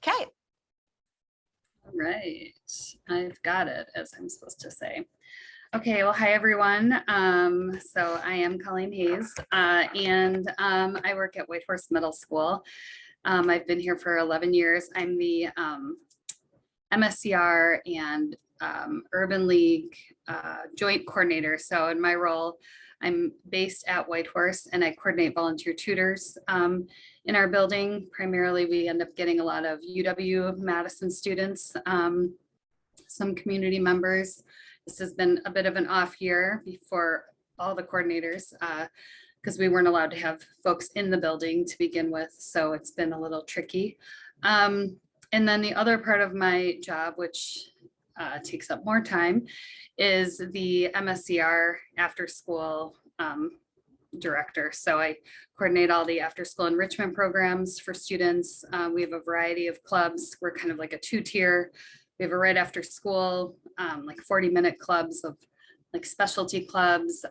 Okay. All right, I've got it, as I'm supposed to say. Okay, well, hi everyone. So I am Colleen Hayes, and I work at Whitehorse Middle School. I've been here for 11 years. I'm the MSCR and Urban League joint coordinator. So in my role, I'm based at Whitehorse and I coordinate volunteer tutors in our building. Primarily, we end up getting a lot of UW-Madison students, some community members. This has been a bit of an off year for all the coordinators because we weren't allowed to have folks in the building to begin with. So it's been a little tricky. And then the other part of my job, which takes up more time, is the MSCR after school director. So I coordinate all the after school enrichment programs for students. We have a variety of clubs. We're kind of like a two-tier. We have a right after school, like 40-minute clubs of like specialty clubs,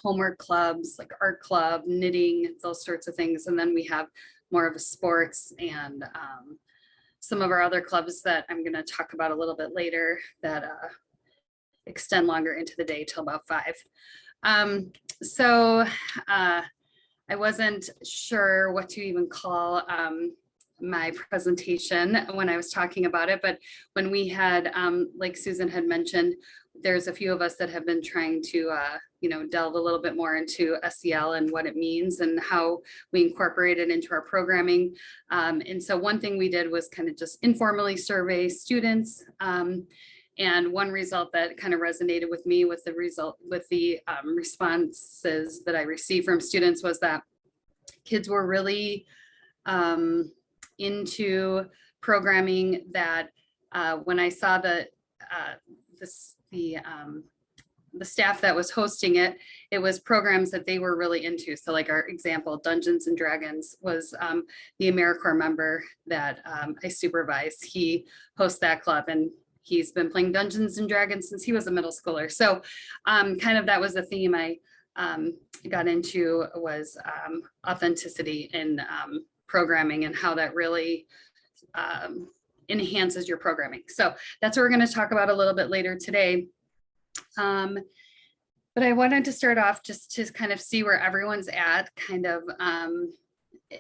homework clubs, like art club, knitting, those sorts of things. And then we have more of a sports and some of our other clubs that I'm going to talk about a little bit later that extend longer into the day till about 5. So I wasn't sure what to even call my presentation when I was talking about it, but when we had, like Susan had mentioned, there's a few of us that have been trying to, delve a little bit more into SEL and what it means and how we incorporate it into our programming. And so one thing we did was kind of just informally survey students. And one result that kind of resonated with me with the responses that I received from students was that kids were really into programming that when I saw the staff that was hosting it, it was programs that they were really into. So like our example, Dungeons and Dragons was the AmeriCorps member that I supervise. He hosts that club and he's been playing Dungeons and Dragons since he was a middle schooler. So kind of that was the theme I got into was authenticity in programming and how that really enhances your programming. So that's what we're going to talk about a little bit later today. But I wanted to start off just to kind of see where everyone's at kind of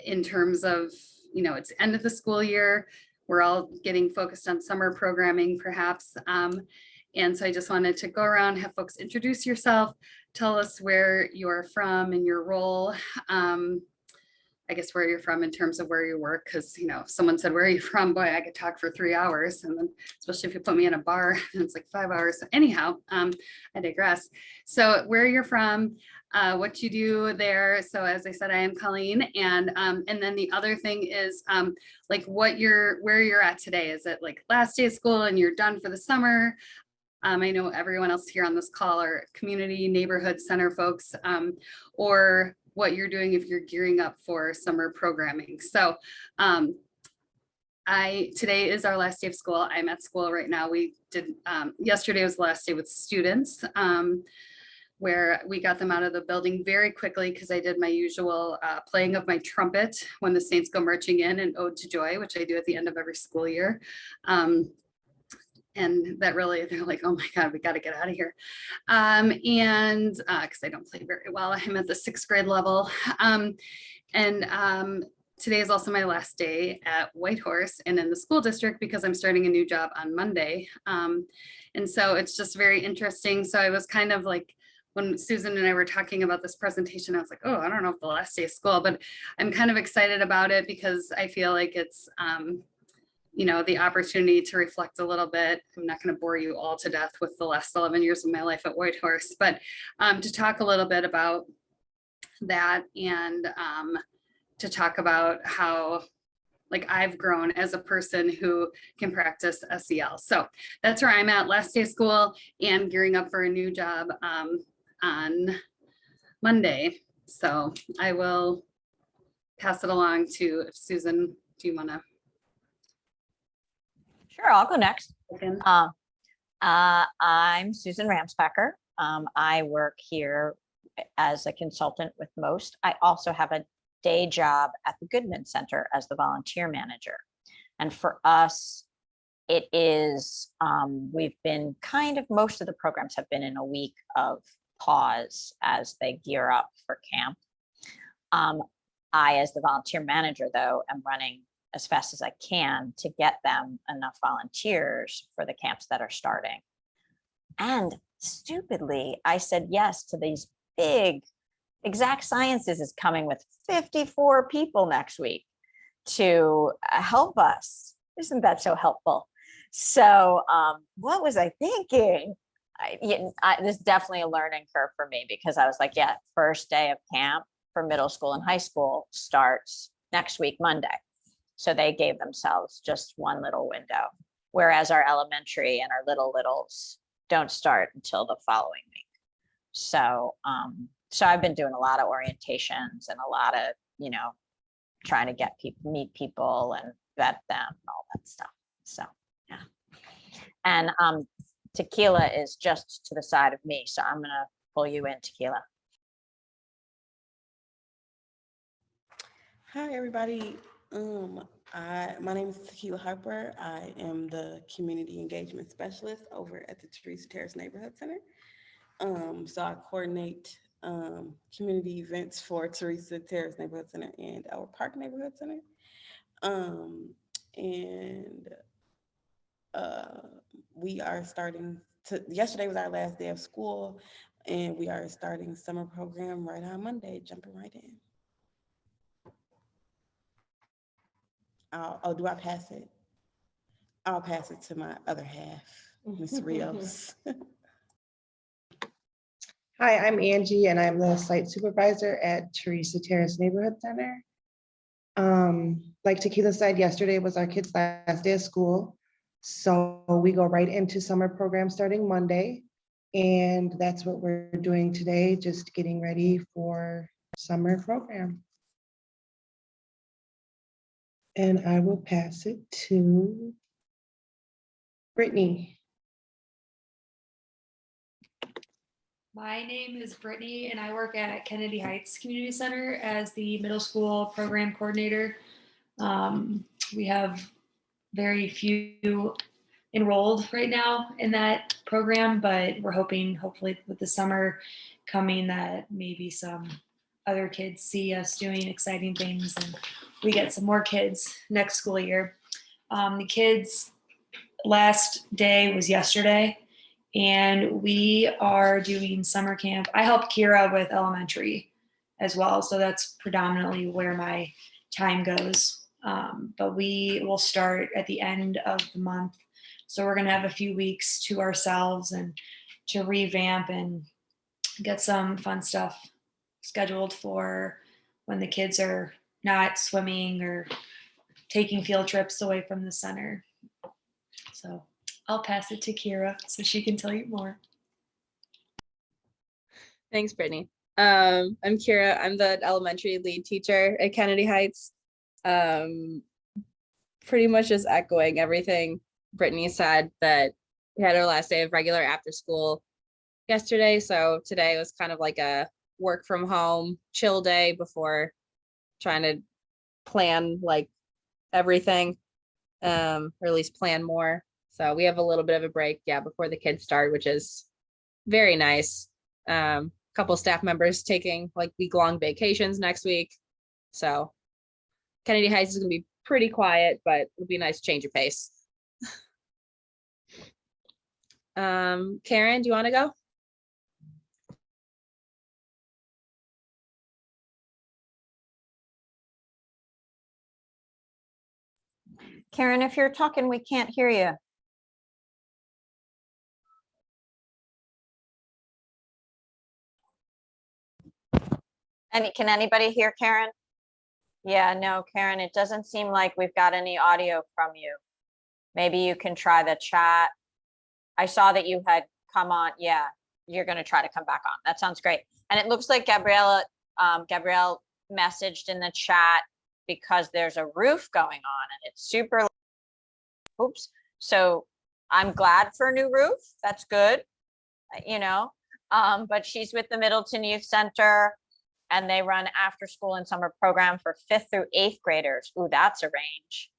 in terms of, it's end of the school year. We're all getting focused on summer programming perhaps. And so I just wanted to go around, have folks introduce yourself, tell us where you're from and your role. I guess where you're from in terms of where you work, because if someone said, where are you from? Boy, I could talk for 3 hours. And then especially if you put me in a bar, and it's like 5 hours. So anyhow, I digress. So where you're from, what you do there. So as I said, I am Colleen. And then the other thing is like where you're at today. Is it like last day of school and you're done for the summer? I know everyone else here on this call are community neighborhood center folks, or what you're doing if you're gearing up for summer programming. So today is our last day of school. I'm at school right now. We did, yesterday was the last day with students, where we got them out of the building very quickly because I did my usual playing of my trumpet when the Saints go marching in, and Ode to Joy, which I do at the end of every school year. And that really, they're like, oh my God, we got to get out of here. And because I don't play very well, I'm at the 6th grade level. Today is also my last day at Whitehorse and in the school district because I'm starting a new job on Monday. And so it's just very interesting. So I was kind of like, when Susan and I were talking about this presentation, I was like, oh, I don't know if the last day of school, but I'm kind of excited about it because I feel like it's, the opportunity to reflect a little bit. I'm not going to bore you all to death with the last 11 years of my life at Whitehorse, but to talk a little bit about that and to talk about how like I've grown as a person who can practice SEL. So that's where I'm at, last day of school and gearing up for a new job on Monday. So I will pass it along to Susan. Do you want to? Sure, I'll go next. Okay. I'm Susan Ramsbacher. I work here as a consultant with MOST. I also have a day job at the Goodman Center as the volunteer manager. And for us, it is, we've been most of the programs have been in a week of pause as they gear up for camp. I, as the volunteer manager, though, am running as fast as I can to get them enough volunteers for the camps that are starting. And stupidly, I said yes to these big, Exact Sciences is coming with 54 people next week to help us. Isn't that so helpful? So what was I thinking? This is definitely a learning curve for me, because I was like, yeah, first day of camp for middle school and high school starts next week, Monday. So they gave themselves just one little window, whereas our elementary and our littles don't start until the following week. So, so I've been doing a lot of orientations and a lot of, trying to get people, meet people and vet them and all that stuff. So, yeah. And Tequila is just to the side of me, so I'm gonna pull you in, Tequila. Hi, everybody. My name is Tequila Harper. I am the Community Engagement Specialist over at the Teresa Terrace Neighborhood Center. So I coordinate community events for Teresa Terrace Neighborhood Center and our Park Neighborhood Center. We are starting yesterday was our last day of school, and we are starting summer program right on Monday, jumping right in. Do I pass it? I'll pass it to my other half, Ms. Rios. Hi, I'm Angie, and I'm the site supervisor at Teresa Terrace Neighborhood Center. Like Tequila said, yesterday was our kids' last day of school. So we go right into summer program starting Monday. And that's what we're doing today, just getting ready for summer program. And I will pass it to Brittany. My name is Brittany, and I work at Kennedy Heights Community Center as the middle school program coordinator. We have very few enrolled right now in that program, but we're hoping, hopefully with the summer coming, that maybe some other kids see us doing exciting things and we get some more kids next school year. The kids' last day was yesterday, and we are doing summer camp. I help Kira with elementary as well, so that's predominantly where my time goes. But we will start at the end of the month. So we're gonna have a few weeks to ourselves and to revamp and get some fun stuff scheduled for when the kids are not swimming or taking field trips away from the center. So I'll pass it to Kira so she can tell you more. Thanks, Brittany. I'm Kira. I'm the elementary lead teacher at Kennedy Heights. Pretty much just echoing everything Brittany said, that we had our last day of regular after school yesterday. So today was kind of like a work from home chill day before trying to plan like everything, or at least plan more. So we have a little bit of a break, before the kids start, which is very nice. Couple staff members taking like week-long vacations next week. So Kennedy Heights is gonna be pretty quiet, but it'll be a nice change of pace. Karen, do you want to go? Karen, if you're talking, we can't hear you. Can anybody hear Karen? Yeah, no, Karen, it doesn't seem like we've got any audio from you. Maybe you can try the chat. I saw that you had come on. Yeah, you're going to try to come back on. That sounds great. And it looks like Gabrielle messaged in the chat because there's a roof going on and it's super. Oops. So I'm glad for a new roof. That's good. But she's with the Middleton Youth Center, and they run after school and summer program for 5th through 8th graders. Ooh, that's a range.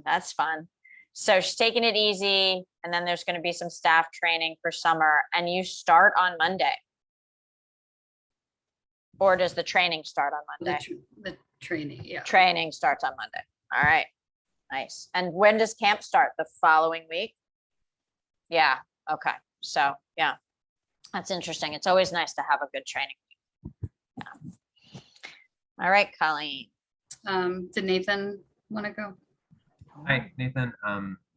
That's fun. So she's taking it easy, and then there's going to be some staff training for summer, and you start on Monday. Or does the training start on Monday? The training, yeah. Training starts on Monday. All right, nice. And when does camp start? The following week? Yeah, okay. So, yeah, that's interesting. It's always nice to have a good training week. Yeah. All right, Colleen. Did Nathan want to go? Hi, Nathan.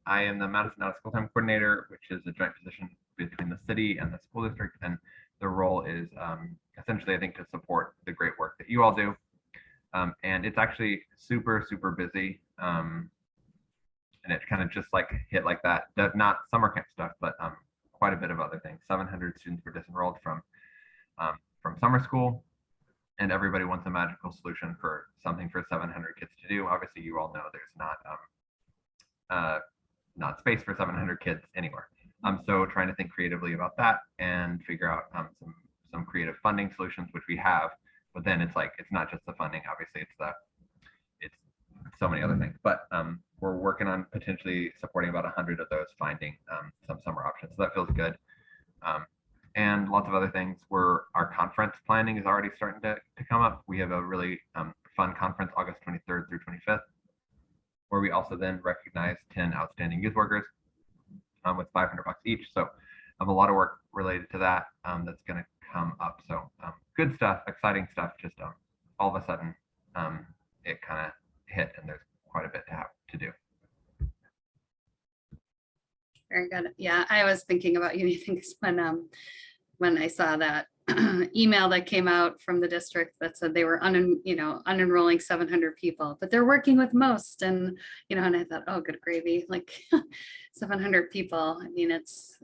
I am the Madison Out of School Time Coordinator, which is a joint position between the city and the school district. And the role is essentially, I think, to support the great work that you all do. And it's actually super, super busy. And it kind of just like hit like that, not summer camp stuff, but quite a bit of other things. 700 students were disenrolled from summer school. And everybody wants a magical solution for something for 700 kids to do. Obviously, you all know there's not space for 700 kids anywhere. So trying to think creatively about that and figure out some creative funding solutions, which we have. But then it's like, it's not just the funding. Obviously, it's so many other things. But we're working on potentially supporting about 100 of those, finding some summer options. So that feels good. And lots of other things where our conference planning is already starting to come up. We have a really fun conference, August 23rd through 25th, where we also then recognize 10 outstanding youth workers with $500 each. So I have a lot of work related to that that's going to come up. So good stuff, exciting stuff. Just all of a sudden it kind of hit, and there's quite a bit to have to do. Very good. Yeah, I was thinking about you, Nathan, because when I saw that email that came out from the district that said they were unenrolling 700 people, but they're working with most, and and I thought, oh, good gravy, like 700 people. I mean, it's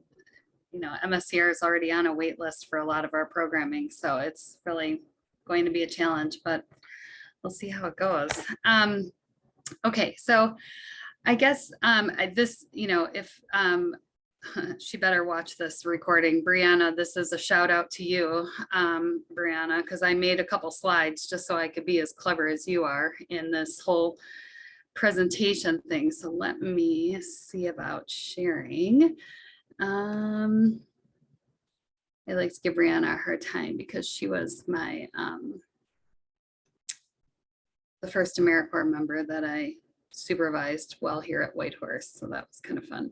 MSCR is already on a wait list for a lot of our programming, so it's really going to be a challenge, but we'll see how it goes. Okay, so I guess if she better watch this recording. Brianna, this is a shout out to you, Brianna, because I made a couple slides just so I could be as clever as you are in this whole presentation thing. So let me see about sharing. I like to give Brianna a hard time because she was my the first AmeriCorps member that I supervised while here at Whitehorse. So that was kind of fun.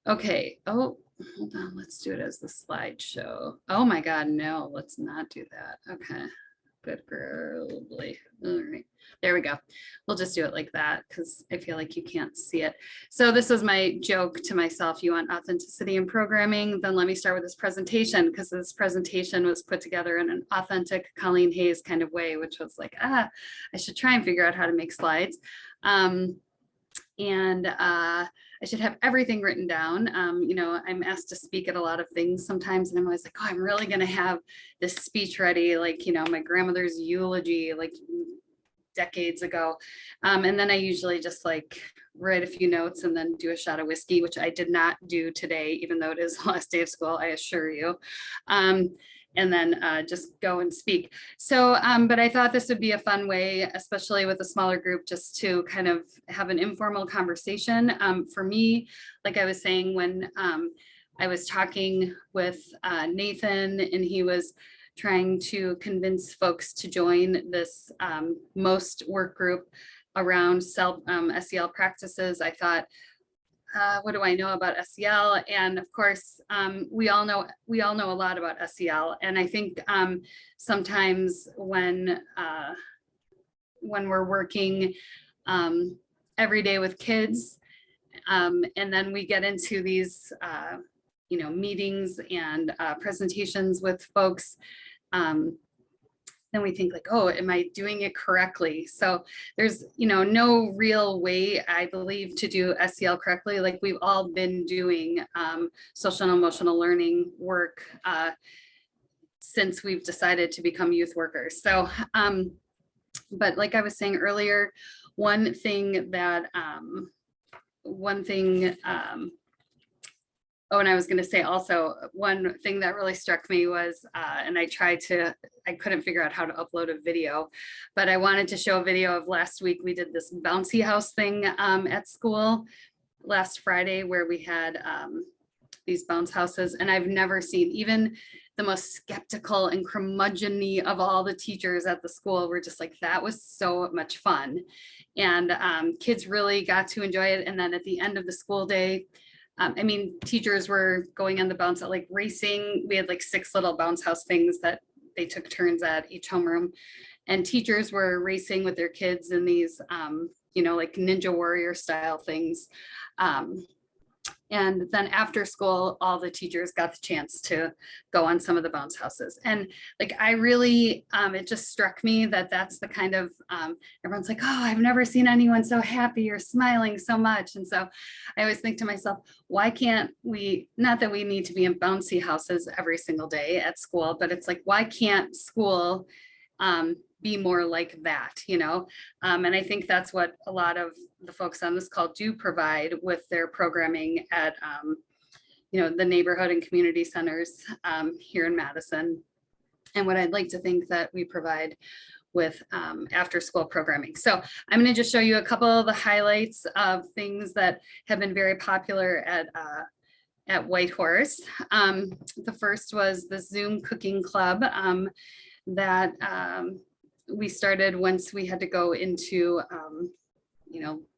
Okay. Oh, hold on. Let's do it as the slideshow. Oh my God, no, let's not do that. Okay. Good girl. All right. There we go. We'll just do it like that because I feel like you can't see it. So this is my joke to myself. You want authenticity in programming? Then let me start with this presentation, because this presentation was put together in an authentic Colleen Hayes kind of way, which was like, I should try and figure out how to make slides. I should have everything written down. I'm asked to speak at a lot of things sometimes, and I'm always like, oh, I'm really going to have this speech ready, like, my grandmother's eulogy, like decades ago. And then I usually just like write a few notes and then do a shot of whiskey, which I did not do today, even though it is the last day of school, I assure you. And then just go and speak. So, but I thought this would be a fun way, especially with a smaller group, just to kind of have an informal conversation. For me, like I was saying, when I was talking with Nathan, and he was trying to convince folks to join this MOST work group around SEL practices, I thought, what do I know about SEL? And of course, we all know a lot about SEL. And I think sometimes when we're working every day with kids, and then we get into these meetings and presentations with folks, then we think like, oh, am I doing it correctly? So there's, no real way, I believe, to do SEL correctly. Like we've all been doing social and emotional learning work since we've decided to become youth workers. So, but like I was saying earlier, one thing Oh, and I was going to say also, one thing that really struck me was, and I couldn't figure out how to upload a video, but I wanted to show a video of last week. We did this bouncy house thing at school last Friday where we had these bounce houses, and I've never seen, even the most skeptical and curmudgeon-y of all the teachers at the school were just like, that was so much fun. And kids really got to enjoy it. And then at the end of the school day, I mean, teachers were going on the bounce, like racing. We had like 6 little bounce house things that they took turns at each homeroom. And teachers were racing with their kids in these, like Ninja Warrior style things. And then after school, all the teachers got the chance to go on some of the bounce houses. And like, I really, it just struck me that that's the kind of, everyone's like, oh, I've never seen anyone so happy or smiling so much. And so I always think to myself, why can't we, not that we need to be in bouncy houses every single day at school, but it's like, why can't school be more like that, and I think that's what a lot of the folks on this call do provide with their programming at the neighborhood and community centers here in Madison, and what I'd like to think that we provide with after school programming. So I'm going to just show you a couple of the highlights of things that have been very popular at Whitehorse. The first was the Zoom cooking club that we started once we had to go into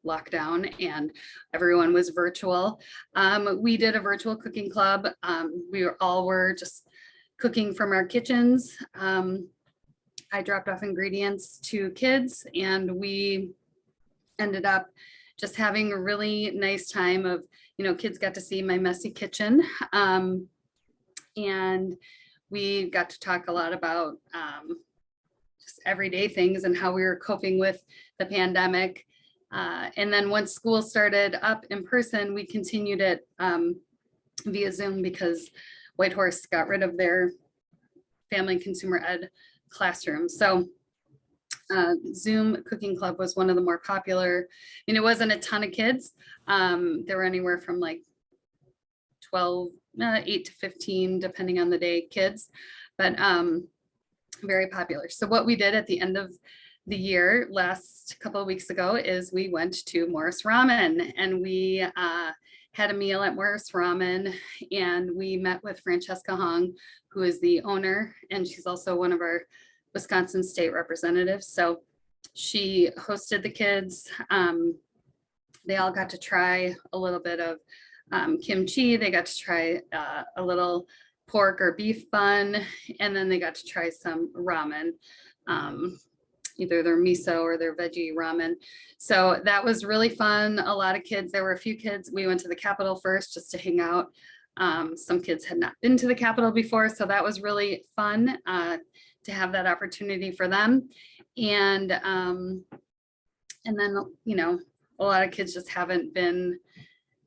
lockdown and everyone was virtual. We did a virtual cooking club. We were just cooking from our kitchens. I dropped off ingredients to kids and we ended up just having a really nice time of, kids got to see my messy kitchen. And we got to talk a lot about just everyday things and how we were coping with the pandemic. And then once school started up in person, we continued it via Zoom because Whitehorse got rid of their family and consumer ed classroom. So Zoom Cooking Club was one of the more popular, and it wasn't a ton of kids. There were anywhere from like 8 to 15, depending on the day, kids, but very popular. So what we did at the end of the year, last couple of weeks ago, is we went to Morris Ramen and we had a meal at Morris Ramen, and we met with Francesca Hong, who is the owner, and she's also one of our Wisconsin state representatives. So she hosted the kids. They all got to try a little bit of kimchi. They got to try a little pork or beef bun, and then they got to try some ramen, either their miso or their veggie ramen. So that was really fun. A lot of kids, there were a few kids. We went to the Capitol first just to hang out. Some kids had not been to the Capitol before, so that was really fun to have that opportunity for them. And then, a lot of kids just haven't been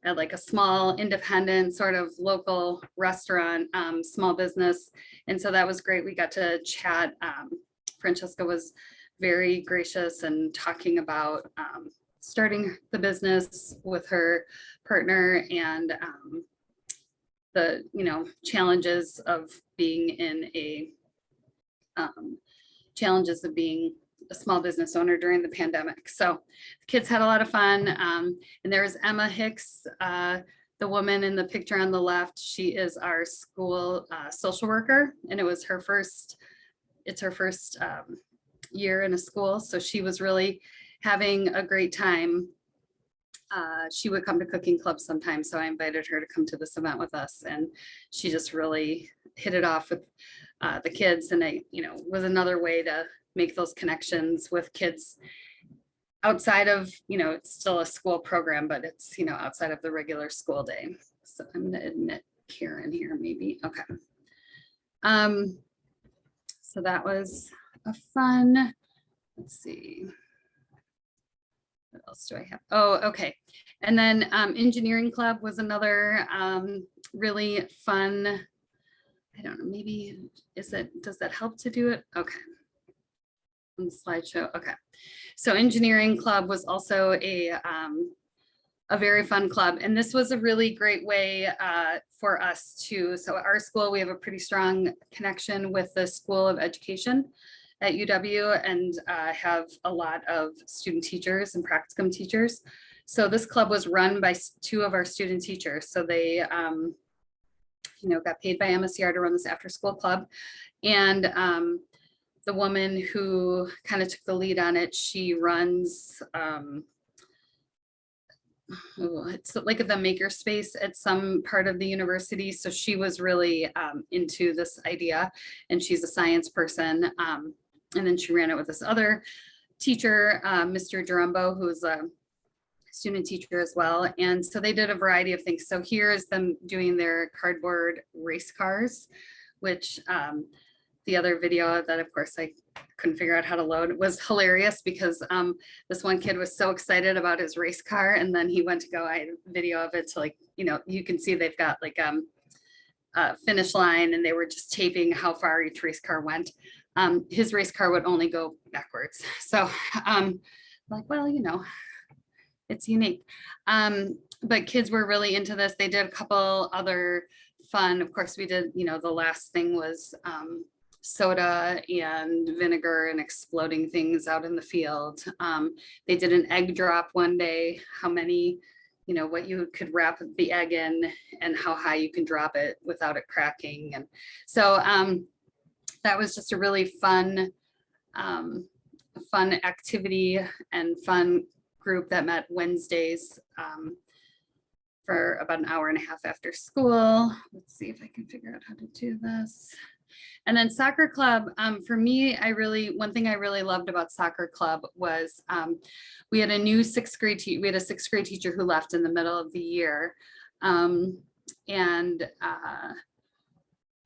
at like a small independent sort of local restaurant, small business. And so that was great. We got to chat. Francesca was very gracious and talking about starting the business with her partner and the challenges of being a small business owner during the pandemic. So the kids had a lot of fun. And there was Emma Hicks, the woman in the picture on the left. She is our school social worker, and it's her first year in a school. So she was really having a great time. She would come to cooking clubs sometimes, so I invited her to come to this event with us, and she just really hit it off with the kids, and was another way to make those connections with kids outside of, it's still a school program, but it's, outside of the regular school day. So I'm going to admit Karen here, maybe. Okay. So that was a fun, let's see. What else do I have? Oh, okay. And then engineering club was another really fun, I don't know, maybe, does that help to do it? Okay. On the slideshow. Okay. So engineering club was also a a very fun club. And this was a really great way for us to, so at our school, we have a pretty strong connection with the School of Education at UW and have a lot of student teachers and practicum teachers. So this club was run by two of our student teachers. So they, got paid by MSCR to run this after school club. And the woman who kind of took the lead on it, she runs, it's like the maker space at some part of the university. So she was really into this idea, and she's a science person. And then she ran it with this other teacher, Mr. Durumbo, who's a student teacher as well. And so they did a variety of things. So here is them doing their cardboard race cars, which the other video that of course I couldn't figure out how to load was hilarious because this one kid was so excited about his race car, and then he went to go, I had a video of it, to you can see they've got like a finish line, and they were just taping how far each race car went. His race car would only go backwards. So like, well, it's unique. But kids were really into this. They did a couple other fun, of course we did, the last thing was soda and vinegar and exploding things out in the field. They did an egg drop one day, how many, what you could wrap the egg in and how high you can drop it without it cracking. And so that was just a really fun activity and fun group that met Wednesdays for about an hour and a half after school. Let's see if I can figure out how to do this. And then soccer club, for me, one thing I really loved about soccer club was we had a new sixth grade teacher who left in the middle of the year.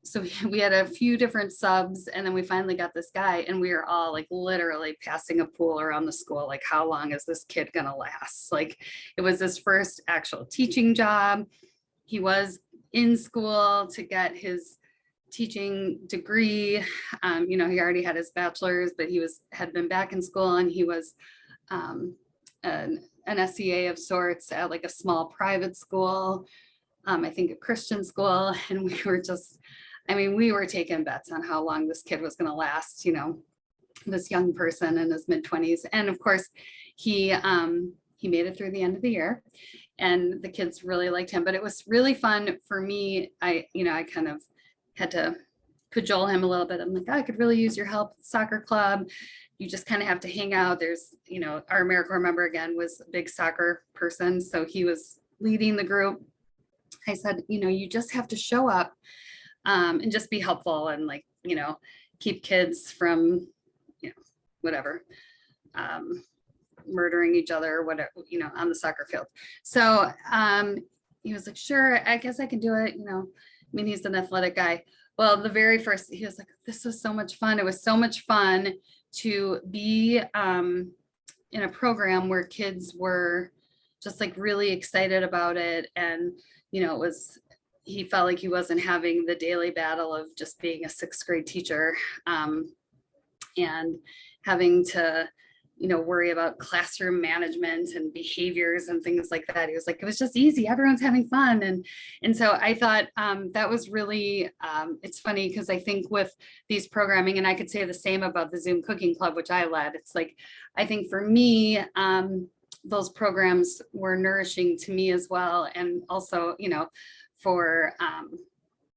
So we had a few different subs, and then we finally got this guy, and we were all like literally passing a pool around the school. Like, how long is this kid gonna last? Like, it was his first actual teaching job. He was in school to get his teaching degree. He already had his bachelor's, but he had been back in school, and he was an SEA of sorts at like a small private school, I think a Christian school. And we were just, we were taking bets on how long this kid was going to last, this young person in his mid-20s. And of course, he made it through the end of the year, and the kids really liked him. But it was really fun for me. I kind of had to cajole him a little bit. I'm like, I could really use your help at the soccer club. You just kind of have to hang out. There's, our AmeriCorps member again was a big soccer person, so he was leading the group. I said, you just have to show up and just be helpful and keep kids from, whatever, murdering each other, whatever, on the soccer field. So he was like, sure, I guess I can do it. He's an athletic guy. Well, the very first, he was like, this was so much fun. It was so much fun to be in a program where kids were just like really excited about it. And, he felt like he wasn't having the daily battle of just being a sixth grade teacher and having to, worry about classroom management and behaviors and things like that. He was like, it was just easy. Everyone's having fun. And so I thought that was really, it's funny because I think with these programming, and I could say the same about the Zoom cooking club, which I led, it's like, I think for me, those programs were nourishing to me as well. And also, for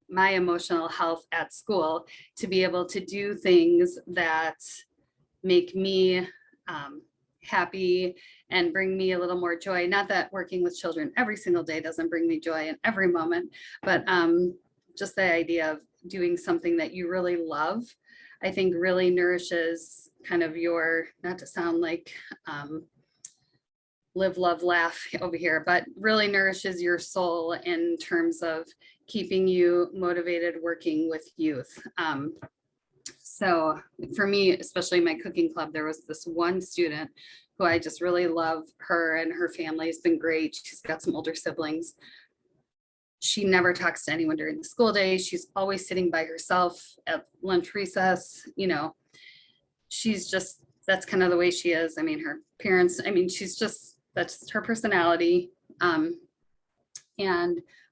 my emotional health at school, to be able to do things that make me happy and bring me a little more joy. Not that working with children every single day doesn't bring me joy in every moment, but just the idea of doing something that you really love, I think really nourishes kind of your, not to sound like live, love, laugh over here, but really nourishes your soul in terms of keeping you motivated working with youth. So for me, especially my cooking club, there was this one student who I just really love her, and her family has been great. She's got some older siblings. She never talks to anyone during the school day. She's always sitting by herself at lunch recess. She's just, that's kind of the way she is. Her parents, she's just, that's her personality.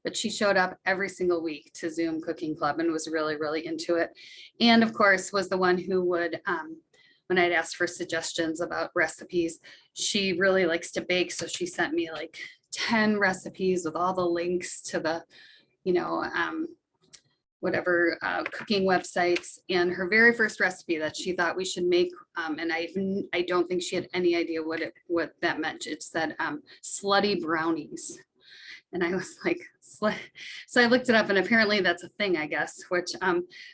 But she showed up every single week to Zoom cooking club and was really, really into it. And of course, was the one who would, when I'd asked for suggestions about recipes, she really likes to bake. So she sent me like 10 recipes with all the links to the, whatever cooking websites. And her very first recipe that she thought we should make, and I don't think she had any idea what that meant. It said slutty brownies. And I was like, so I looked it up, and apparently that's a thing, I guess, which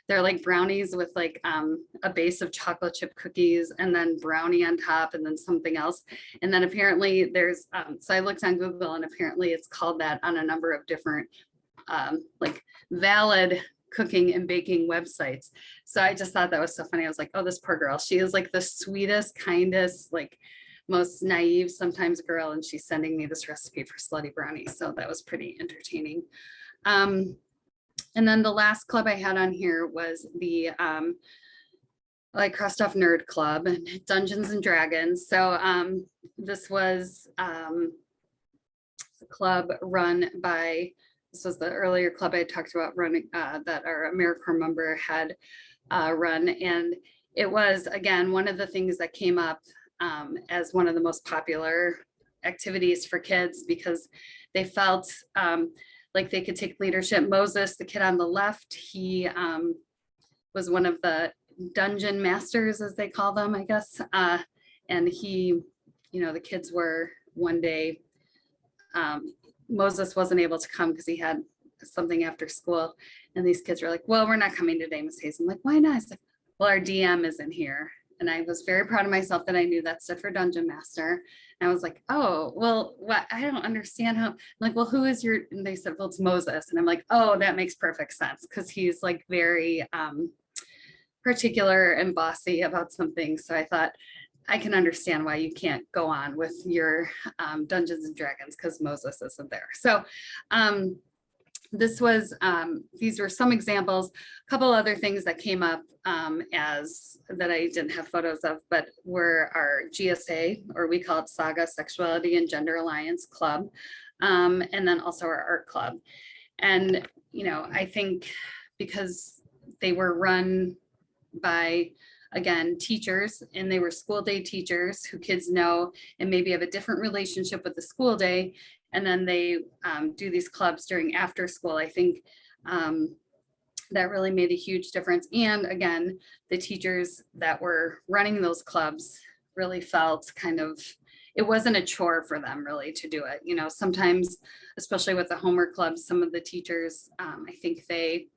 they're like brownies with like a base of chocolate chip cookies and then brownie on top and then something else. And then apparently there's, so I looked on Google, and apparently it's called that on a number of different like valid cooking and baking websites. So I just thought that was so funny. I was like, oh, this poor girl. She is like the sweetest, kindest, like most naive sometimes girl, and she's sending me this recipe for slutty brownies. So that was pretty entertaining. And then the last club I had on here was the I crossed off Nerd Club and Dungeons and Dragons. So this was a club run by, this was the earlier club I talked about running that our AmeriCorps member had run. And it was, again, one of the things that came up as one of the most popular activities for kids because they felt like they could take leadership. Moses, the kid on the left, he was one of the dungeon masters, as they call them, I guess. And he, the kids were one day, Moses wasn't able to come because he had something after school. And these kids were like, well, we're not coming today, Miss Hayes. I'm like, why not? I said, well, our DM isn't here. And I was very proud of myself that I knew that stood for Dungeon Master. And I was like, oh, well, what? I don't understand how. I'm like, well, who is your? And they said, well, it's Moses. And I'm like, oh, that makes perfect sense because he's like very particular and bossy about something. So I thought I can understand why you can't go on with your Dungeons and Dragons because Moses isn't there. So this was, these were some examples. A couple other things that came up as that I didn't have photos of, but were our GSA, or we call it Saga Sexuality and Gender Alliance Club, and then also our art club. And, I think because they were run by, again, teachers, and they were school day teachers who kids know and maybe have a different relationship with the school day. And then they do these clubs during after school. I think that really made a huge difference. And again, the teachers that were running those clubs really felt kind of, it wasn't a chore for them really to do it. Sometimes, especially with the homework clubs, some of the teachers, I think they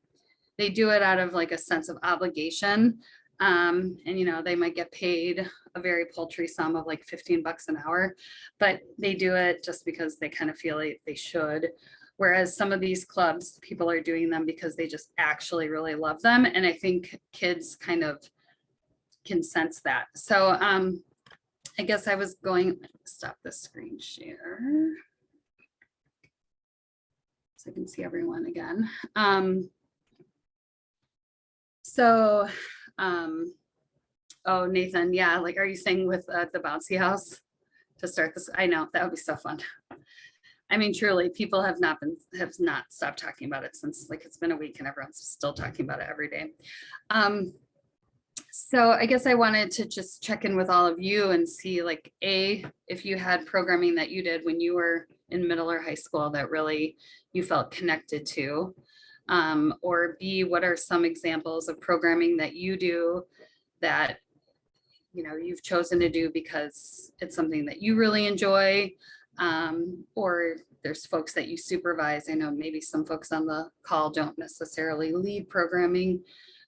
do it out of like a sense of obligation. And they might get paid a very paltry sum of like $15 an hour, but they do it just because they kind of feel like they should. Whereas some of these clubs, people are doing them because they just actually really love them. And I think kids kind of can sense that. So I guess I was going, stop the screen share so I can see everyone again. Oh, Nathan, yeah, like, are you saying with the bouncy house to start this? I know, that would be so fun. I mean, truly, people have not stopped talking about it since, like, it's been a week and everyone's still talking about it every day. So I guess I wanted to just check in with all of you and see, like, A, if you had programming that you did when you were in middle or high school that really you felt connected to. Or B, what are some examples of programming that you do that you've chosen to do because it's something that you really enjoy, or there's folks that you supervise. I know maybe some folks on the call don't necessarily lead programming,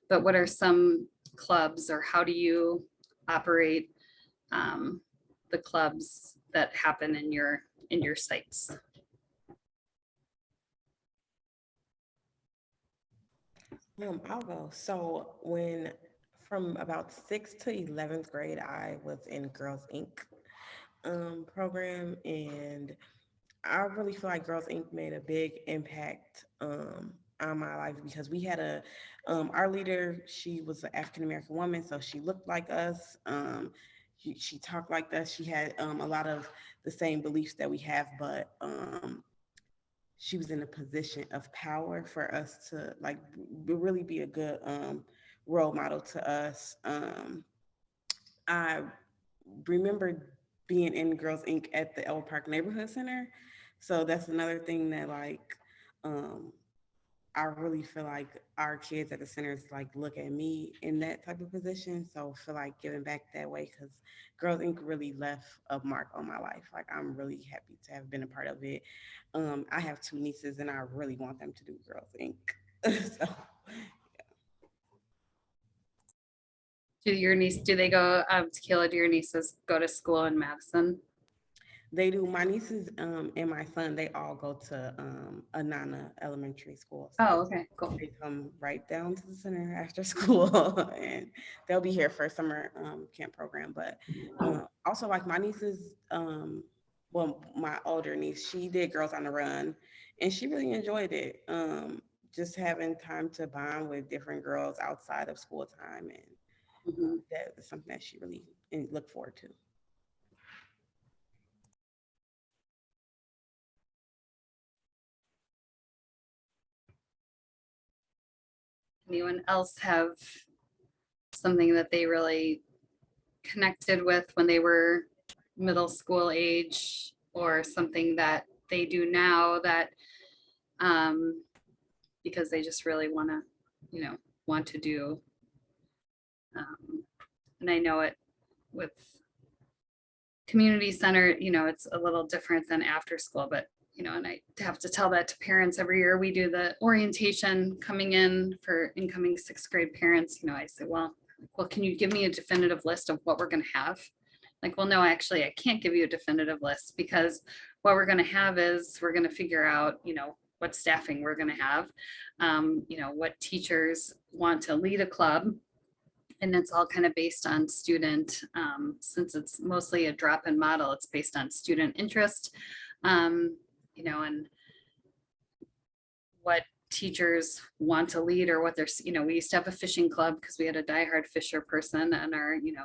but what are some clubs, or how do you operate the clubs that happen in your sites? I'll go. So from about 6th to 11th grade, I was in Girls Inc. Program, and I really feel like Girls Inc. made a big impact on my life because we had our leader, she was an African-American woman, so she looked like us. she talked like us. She had a lot of the same beliefs that we have, but she was in a position of power for us to like really be a good role model to us. I remember being in Girls Inc. at the Elwood Park Neighborhood Center. So that's another thing that like I really feel like our kids at the centers like look at me in that type of position. So I feel like giving back that way because Girls Inc. really left a mark on my life. Like I'm really happy to have been a part of it. I have 2 nieces and I really want them to do Girls Inc. So Do they go, Tequila, do your nieces go to school in Madison? they do. My nieces and my son, they all go to Anana Elementary School. So Oh, okay, cool. they come right down to the center after school and they'll be here for a summer camp program. But also like my nieces, well, my older niece, she did Girls on the Run and she really enjoyed it. Just having time to bond with different girls outside of school time. And Mhm. that is something that she really looked forward to. Anyone else have something that they really connected with when they were middle school age, or something that they do now that because they just really want to do, and I know it with community center, it's a little different than after school, but and I have to tell that to parents every year. We do the orientation coming in for incoming 6th grade parents. I say, well, can you give me a definitive list of what we're going to have? Like, well, no, actually, I can't give you a definitive list because what we're going to have is we're going to figure out, what staffing we're going to have, what teachers want to lead a club. And it's all kind of based on student, since it's mostly a drop-in model, it's based on student interest. And what teachers want to lead or what they're, we used to have a fishing club because we had a diehard fisher person, and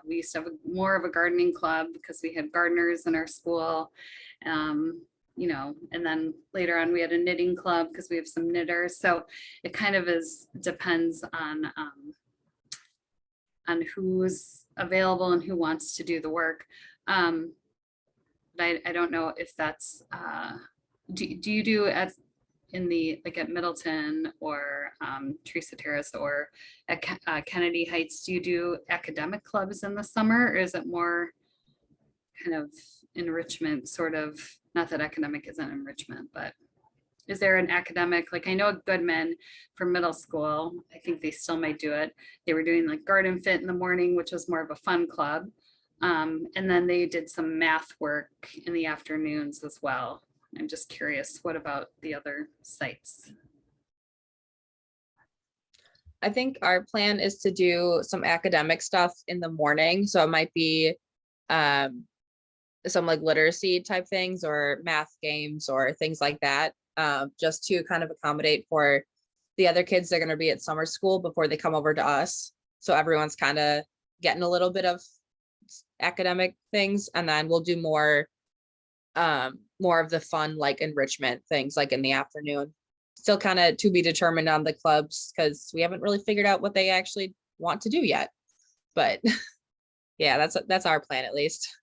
we used to have more of a gardening club because we had gardeners in our school. And then later on we had a knitting club because we have some knitters. So it kind of depends on who's available and who wants to do the work. But I don't know if that's, do you do at Middleton or Teresa Terrace or at Kennedy Heights, do you do academic clubs in the summer, or is it more kind of enrichment sort of, not that academic isn't enrichment, but is there an academic, like I know at Goodman for middle school, I think they still might do it. They were doing like garden fit in the morning, which was more of a fun club. And then they did some math work in the afternoons as well. I'm just curious, what about the other sites? I think our plan is to do some academic stuff in the morning. So it might be some like literacy type things or math games or things like that, just to kind of accommodate for the other kids that are going to be at summer school before they come over to us. So everyone's kind of getting a little bit of academic things, and then we'll do more of the fun, like enrichment things, like in the afternoon. Still kind of to be determined on the clubs because we haven't really figured out what they actually want to do yet. But yeah, that's our plan at least.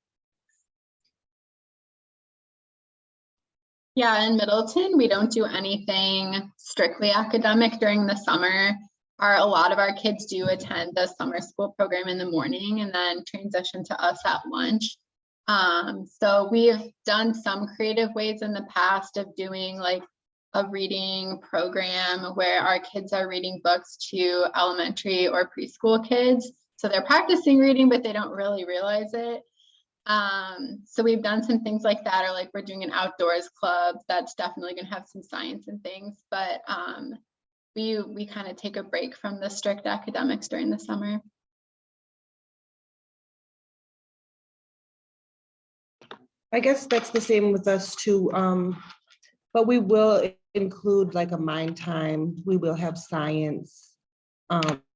Yeah, in Middleton, we don't do anything strictly academic during the summer. A lot of our kids do attend the summer school program in the morning and then transition to us at lunch. So we've done some creative ways in the past of doing like a reading program where our kids are reading books to elementary or preschool kids. So they're practicing reading, but they don't really realize it. So we've done some things like that, or like we're doing an outdoors club that's definitely going to have some science and things, but we kind of take a break from the strict academics during the summer. I guess that's the same with us too. But we will include like a mind time. We will have science.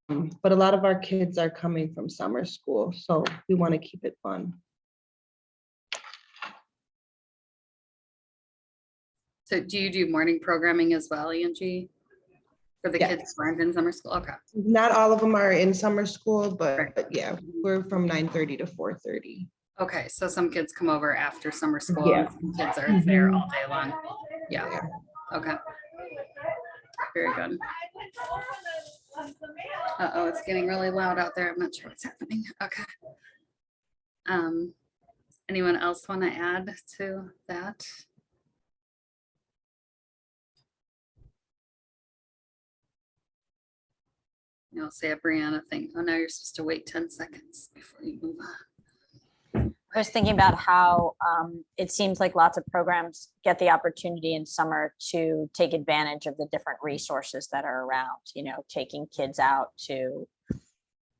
But a lot of our kids are coming from summer school, so we want to keep it fun. So do you do morning programming as well, Angie? For the kids Yes. who aren't in summer school? Okay. Not all of them are in summer school, but Right. yeah, we're from 9:30 to 4:30. Okay, so some kids come over after summer school Yeah. and some kids are there Mhm. all day long. Yeah, okay. Very good. Uh-oh, it's getting really loud out there. I'm not sure what's happening. Okay. Anyone else want to add to that? You'll say a Brianna thing. Oh, now you're supposed to wait 10 seconds before you move on. I was thinking about how it seems like lots of programs get the opportunity in summer to take advantage of the different resources that are around, you know, taking kids out to,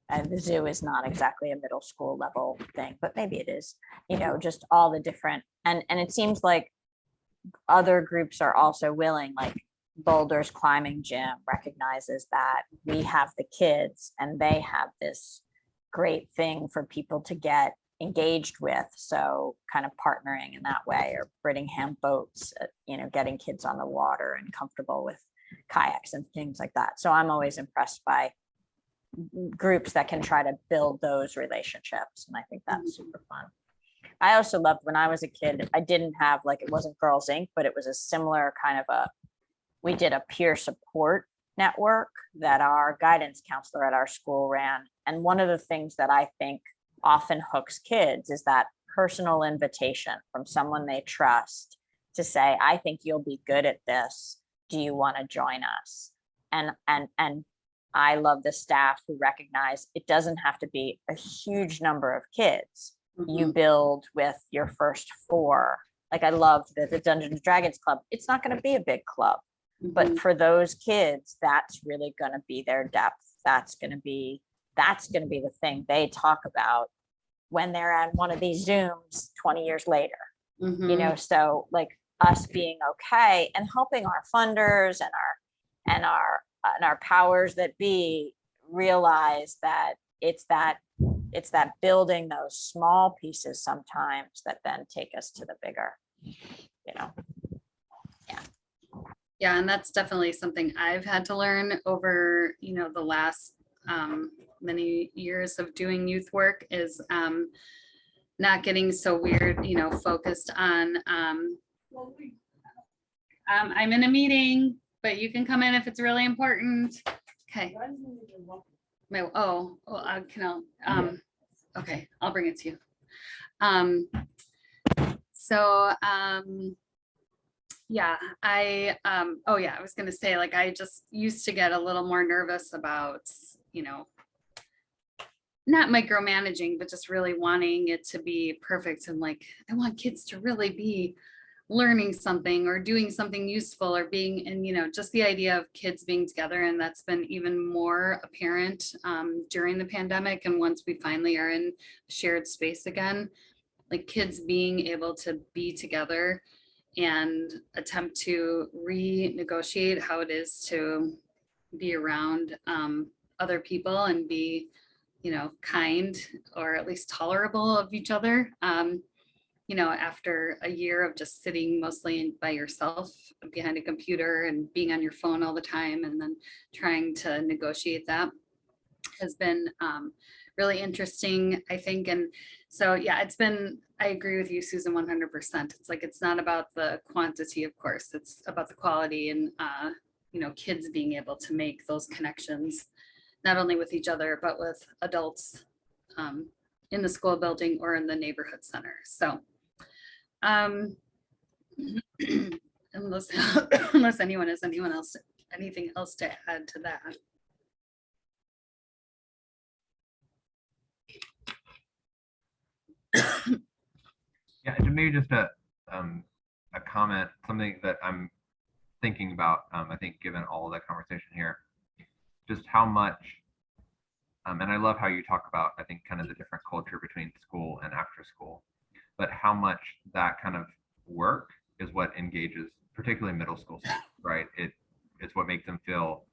and the zoo is not exactly a middle school level thing, but maybe it is, you know, just all the different, and it seems like other groups are also willing, like Boulder's climbing gym recognizes that we have the kids and they have this great thing for people to get engaged with. So kind of partnering in that way, or Brittingham boats, you know, getting kids on the water and comfortable with kayaks and things like that. So I'm always impressed by groups that can try to build those relationships. And I think that's super fun. I also loved when I was a kid, I didn't have, like, it wasn't Girls Inc., but it was a similar kind of we did a peer support network that our guidance counselor at our school ran. And one of the things that I think often hooks kids is that personal invitation from someone they trust to say, I think you'll be good at this. Do you want to join us? And I love the staff who recognize it doesn't have to be a huge number of kids. You build with your first 4. Like, I love that the Dungeons and Dragons Club, it's not going to be a big club, but for those kids, that's really going to be their depth. That's going to be the thing they talk about when they're at one of these Zooms 20 years later. You know, so like us being okay and helping our funders and our powers that be realize that it's that building those small pieces sometimes that then take us to the bigger, you know. Yeah, and that's definitely something I've had to learn over, you know, the last many years of doing youth work is not getting so weird, you know, focused on I'm in a meeting, but you can come in if it's really important. Okay. Okay, I'll bring it to you. Yeah, I was gonna say, like, I just used to get a little more nervous about, you know, not micromanaging, but just really wanting it to be perfect. And like, I want kids to really be learning something or doing something useful or being, and, you know, just the idea of kids being together. And that's been even more apparent during the pandemic. And once we finally are in shared space again, like kids being able to be together and attempt to renegotiate how it is to be around other people and be, you know, kind or at least tolerable of each other. You know, after a year of just sitting mostly by yourself behind a computer and being on your phone all the time and then trying to negotiate that has been really interesting, I think. And so, yeah, it's been, I agree with you, Susan, 100%. It's like, it's not about the quantity, of course, it's about the quality and, you know, kids being able to make those connections, not only with each other, but with adults in the school building or in the neighborhood center. So, unless anyone has anything else to add to that. Yeah, and maybe just a comment, something that I'm thinking about, I think given all of the conversation here, just how much, and I love how you talk about, I think, kind of the different culture between school and after school, but how much that kind of work is what engages, particularly middle school students, right? It's what makes them feel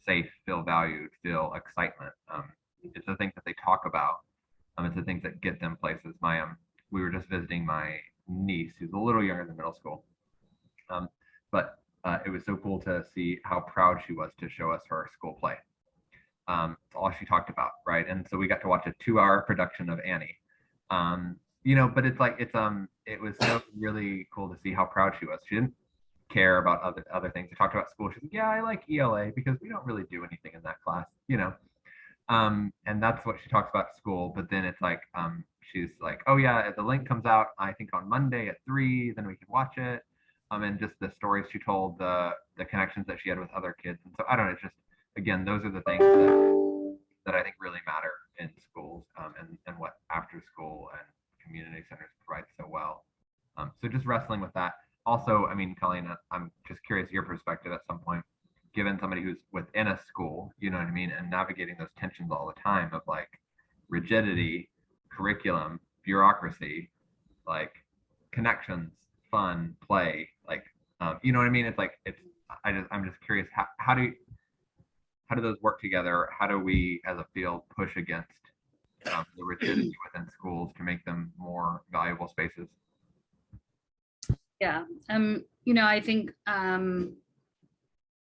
safe, feel valued, feel excitement. It's the things that they talk about. It's the things that get them places. We were just visiting my niece, who's a little younger than middle school. But it was so cool to see how proud she was to show us her school play. It's all she talked about, right? And so we got to watch a 2-hour production of Annie. But it was so really cool to see how proud she was. She didn't care about other things. We talked about school. She's like, yeah, I like ELA because we don't really do anything in that class, and that's what she talks about at school. But then it's like, she's like, oh yeah, the link comes out, I think on Monday at 3, then we can watch it. And just the stories she told, the connections that she had with other kids. And so I don't know, it's just, again, those are the things that I think really matter in schools, and what after school and community centers provide so well. So just wrestling with that. Also, I mean, Colleen, I'm just curious your perspective at some point, given somebody who's within a school, you know what I mean, and navigating those tensions all the time of like rigidity, curriculum, bureaucracy, like connections, fun, play, like, you know what I mean? It's like, I'm just curious, how do those work together? How do we as a field push against the rigidity within schools to make them more valuable spaces? Yeah, I think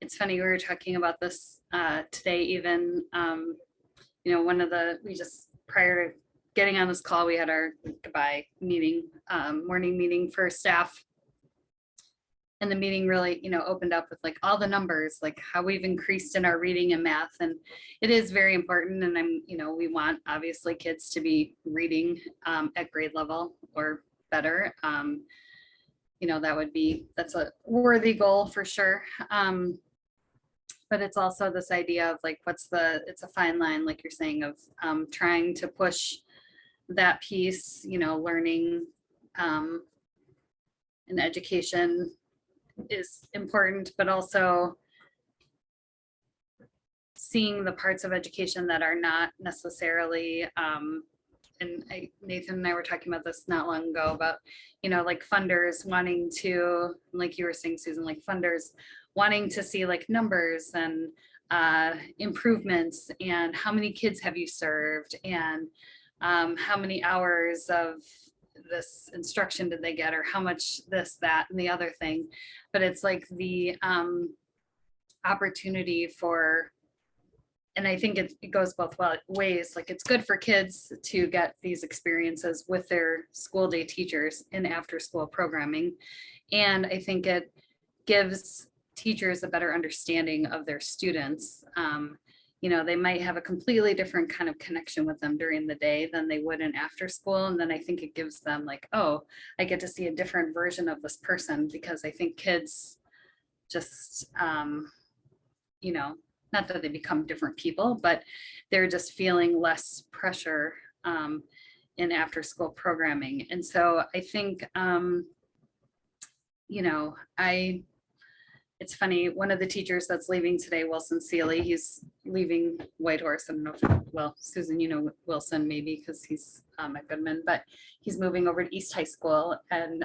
it's funny, we were talking about this today even, prior to getting on this call, we had our goodbye meeting, morning meeting for staff. And the meeting really, opened up with like all the numbers, like how we've increased in our reading and math. And it is very important. And we want obviously kids to be reading at grade level or better. That's a worthy goal for sure. But it's also this idea of like, it's a fine line, like you're saying, of trying to push that piece, learning and education is important, but also seeing the parts of education that are not necessarily, Nathan and I were talking about this not long ago about, like funders wanting to, like you were saying, Susan, like funders wanting to see like numbers and improvements and how many kids have you served and how many hours of this instruction did they get, or how much this, that, and the other thing. But it's like the opportunity for, and I think it goes both ways. Like it's good for kids to get these experiences with their school day teachers in after school programming. And I think it gives teachers a better understanding of their students. They might have a completely different kind of connection with them during the day than they would in after school. And then I think it gives them like, oh, I get to see a different version of this person, because I think kids just, not that they become different people, but they're just feeling less pressure in after school programming. And so I think, it's funny, one of the teachers that's leaving today, Wilson Seeley, he's leaving Whitehorse. I don't know if, Susan, Wilson maybe because he's at Goodman, but he's moving over to East High School. And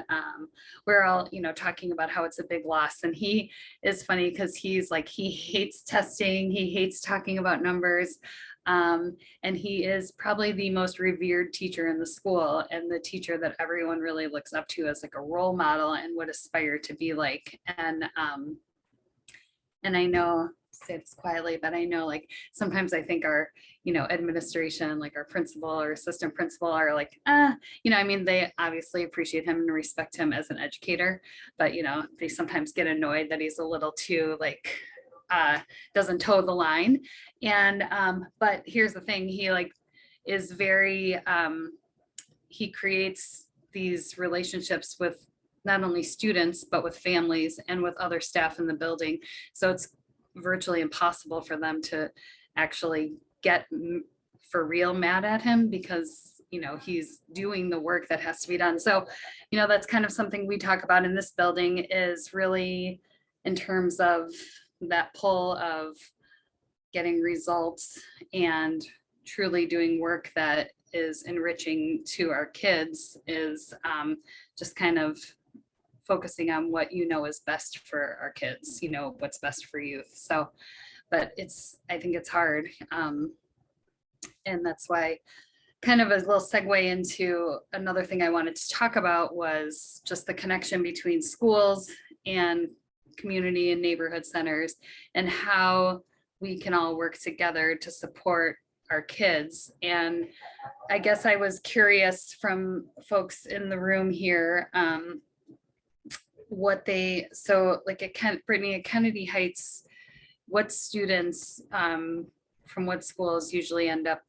we're all, talking about how it's a big loss. And he is funny because he's like, he hates testing. He hates talking about numbers. And he is probably the most revered teacher in the school, and the teacher that everyone really looks up to as like a role model and would aspire to be like. And I know, say this quietly, but I know like sometimes I think our, administration, like our principal or assistant principal are like, they obviously appreciate him and respect him as an educator, but they sometimes get annoyed that he's a little too like, doesn't toe the line. And but here's the thing, he like is very he creates these relationships with not only students but with families and with other staff in the building, so it's virtually impossible for them to actually get for real mad at him, because he's doing the work that has to be done. So that's kind of something we talk about in this building, is really in terms of that pull of getting results and truly doing work that is enriching to our kids, is just kind of focusing on what is best for our kids, what's best for youth. So but I think it's hard. And that's why kind of a little segue into another thing I wanted to talk about was just the connection between schools and community and neighborhood centers and how we can all work together to support our kids. And I guess I was curious from folks in the room here, so like at Brittany, at Kennedy Heights, what students from what schools usually end up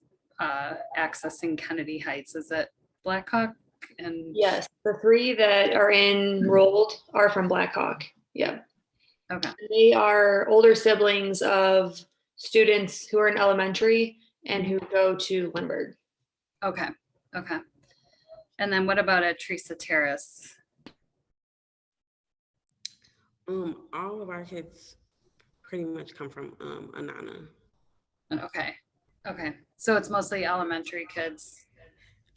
accessing Kennedy Heights? Is it Blackhawk? And Yes, the 3 that are enrolled are from Blackhawk. Yeah. okay, They are older siblings of students who are in elementary and who go to Lindbergh. okay. And then what about at Teresa Terrace? All of our kids pretty much come from Anana. Okay. So it's mostly elementary kids.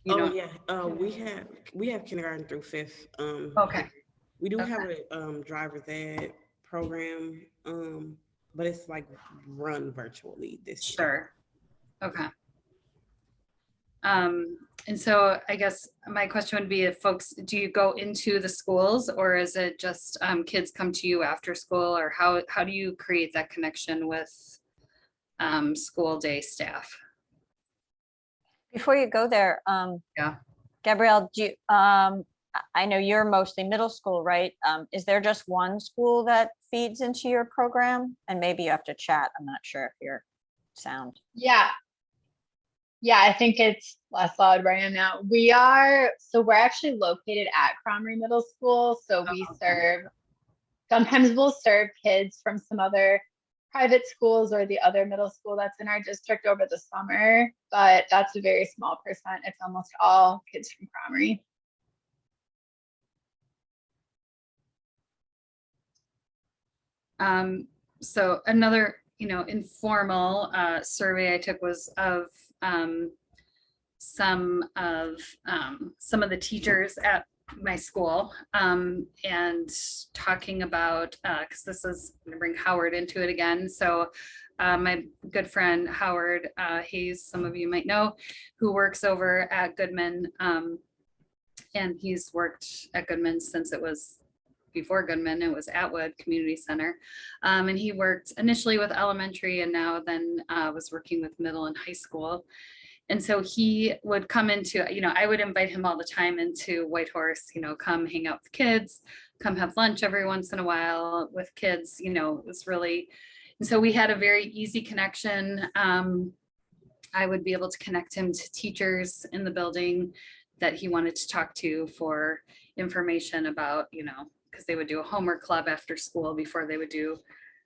You Oh know, yeah, we have kindergarten through 5th. okay. We do have a driver's ed program, but it's like run virtually this year. Sure. Okay. And so I guess my question would be, if folks, do you go into the schools, or is it just kids come to you after school, or how do you create that connection with school day staff? Before you go there, Yeah. Gabrielle, I know you're mostly middle school, right? Is there just one school that feeds into your program? And maybe you have to chat. I'm not sure if you're sound. Yeah. Yeah, I think it's less loud where I am now. We're actually located at Cromery Middle School. So we sometimes we'll serve kids from some other private schools or the other middle school that's in our district over the summer, but that's a very small percent. It's almost all kids from Cromery. So another, informal survey I took was of some of the teachers at my school, and talking about, because this is going to bring Howard into it again. So my good friend Howard Hayes, some of you might know, who works over at Goodman, and he's worked at Goodman since it was before Goodman, it was Atwood Community Center. And he worked initially with elementary and now then was working with middle and high school. And so he would come into, I would invite him all the time into Whitehorse, come hang out with kids, come have lunch every once in a while with kids, it was really, and so we had a very easy connection. I would be able to connect him to teachers in the building that he wanted to talk to for information about, because they would do a homework club after school before they would do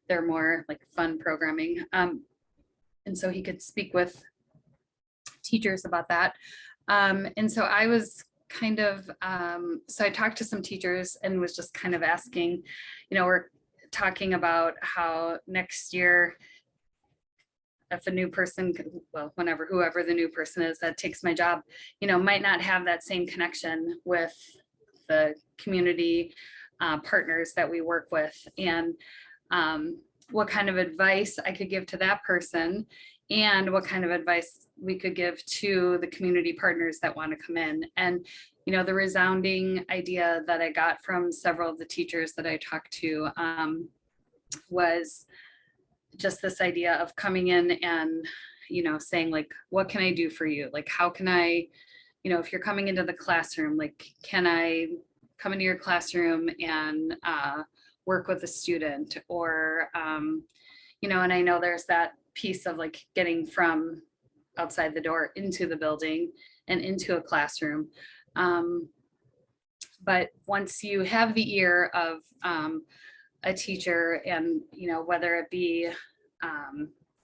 their more like fun programming. And so he could speak with teachers about that. And so I was kind of, so I talked to some teachers and was just kind of asking, we're talking about how next year, if a new person, whoever the new person is that takes my job, might not have that same connection with the community partners that we work with, and what kind of advice I could give to that person, and what kind of advice we could give to the community partners that want to come in. And, the resounding idea that I got from several of the teachers that I talked to was just this idea of coming in and, saying like, what can I do for you? Like, how can I, if you're coming into the classroom, like, can I come into your classroom and work with a student, or, and I know there's that piece of like getting from outside the door into the building and into a classroom. But once you have the ear of a teacher, and, whether it be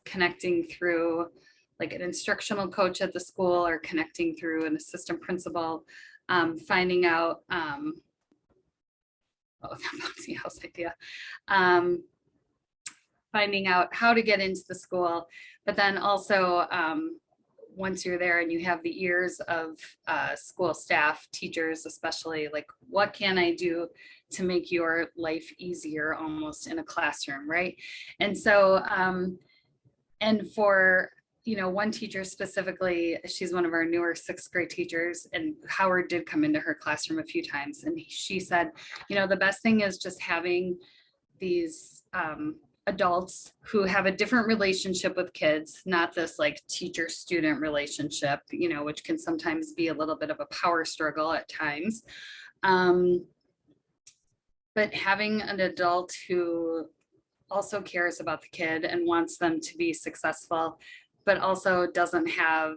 connecting through like an instructional coach at the school or connecting through an assistant principal, finding out, that bouncy house idea, finding out how to get into the school, but then also once you're there and you have the ears of school staff, teachers especially, like, what can I do to make your life easier almost in a classroom, right? And so, and for, you know, one teacher specifically, she's one of our newer 6th grade teachers, and Howard did come into her classroom a few times, and she said, you know, the best thing is just having these adults who have a different relationship with kids, not this like teacher-student relationship, you know, which can sometimes be a little bit of a power struggle at times. But having an adult who also cares about the kid and wants them to be successful, but also doesn't have,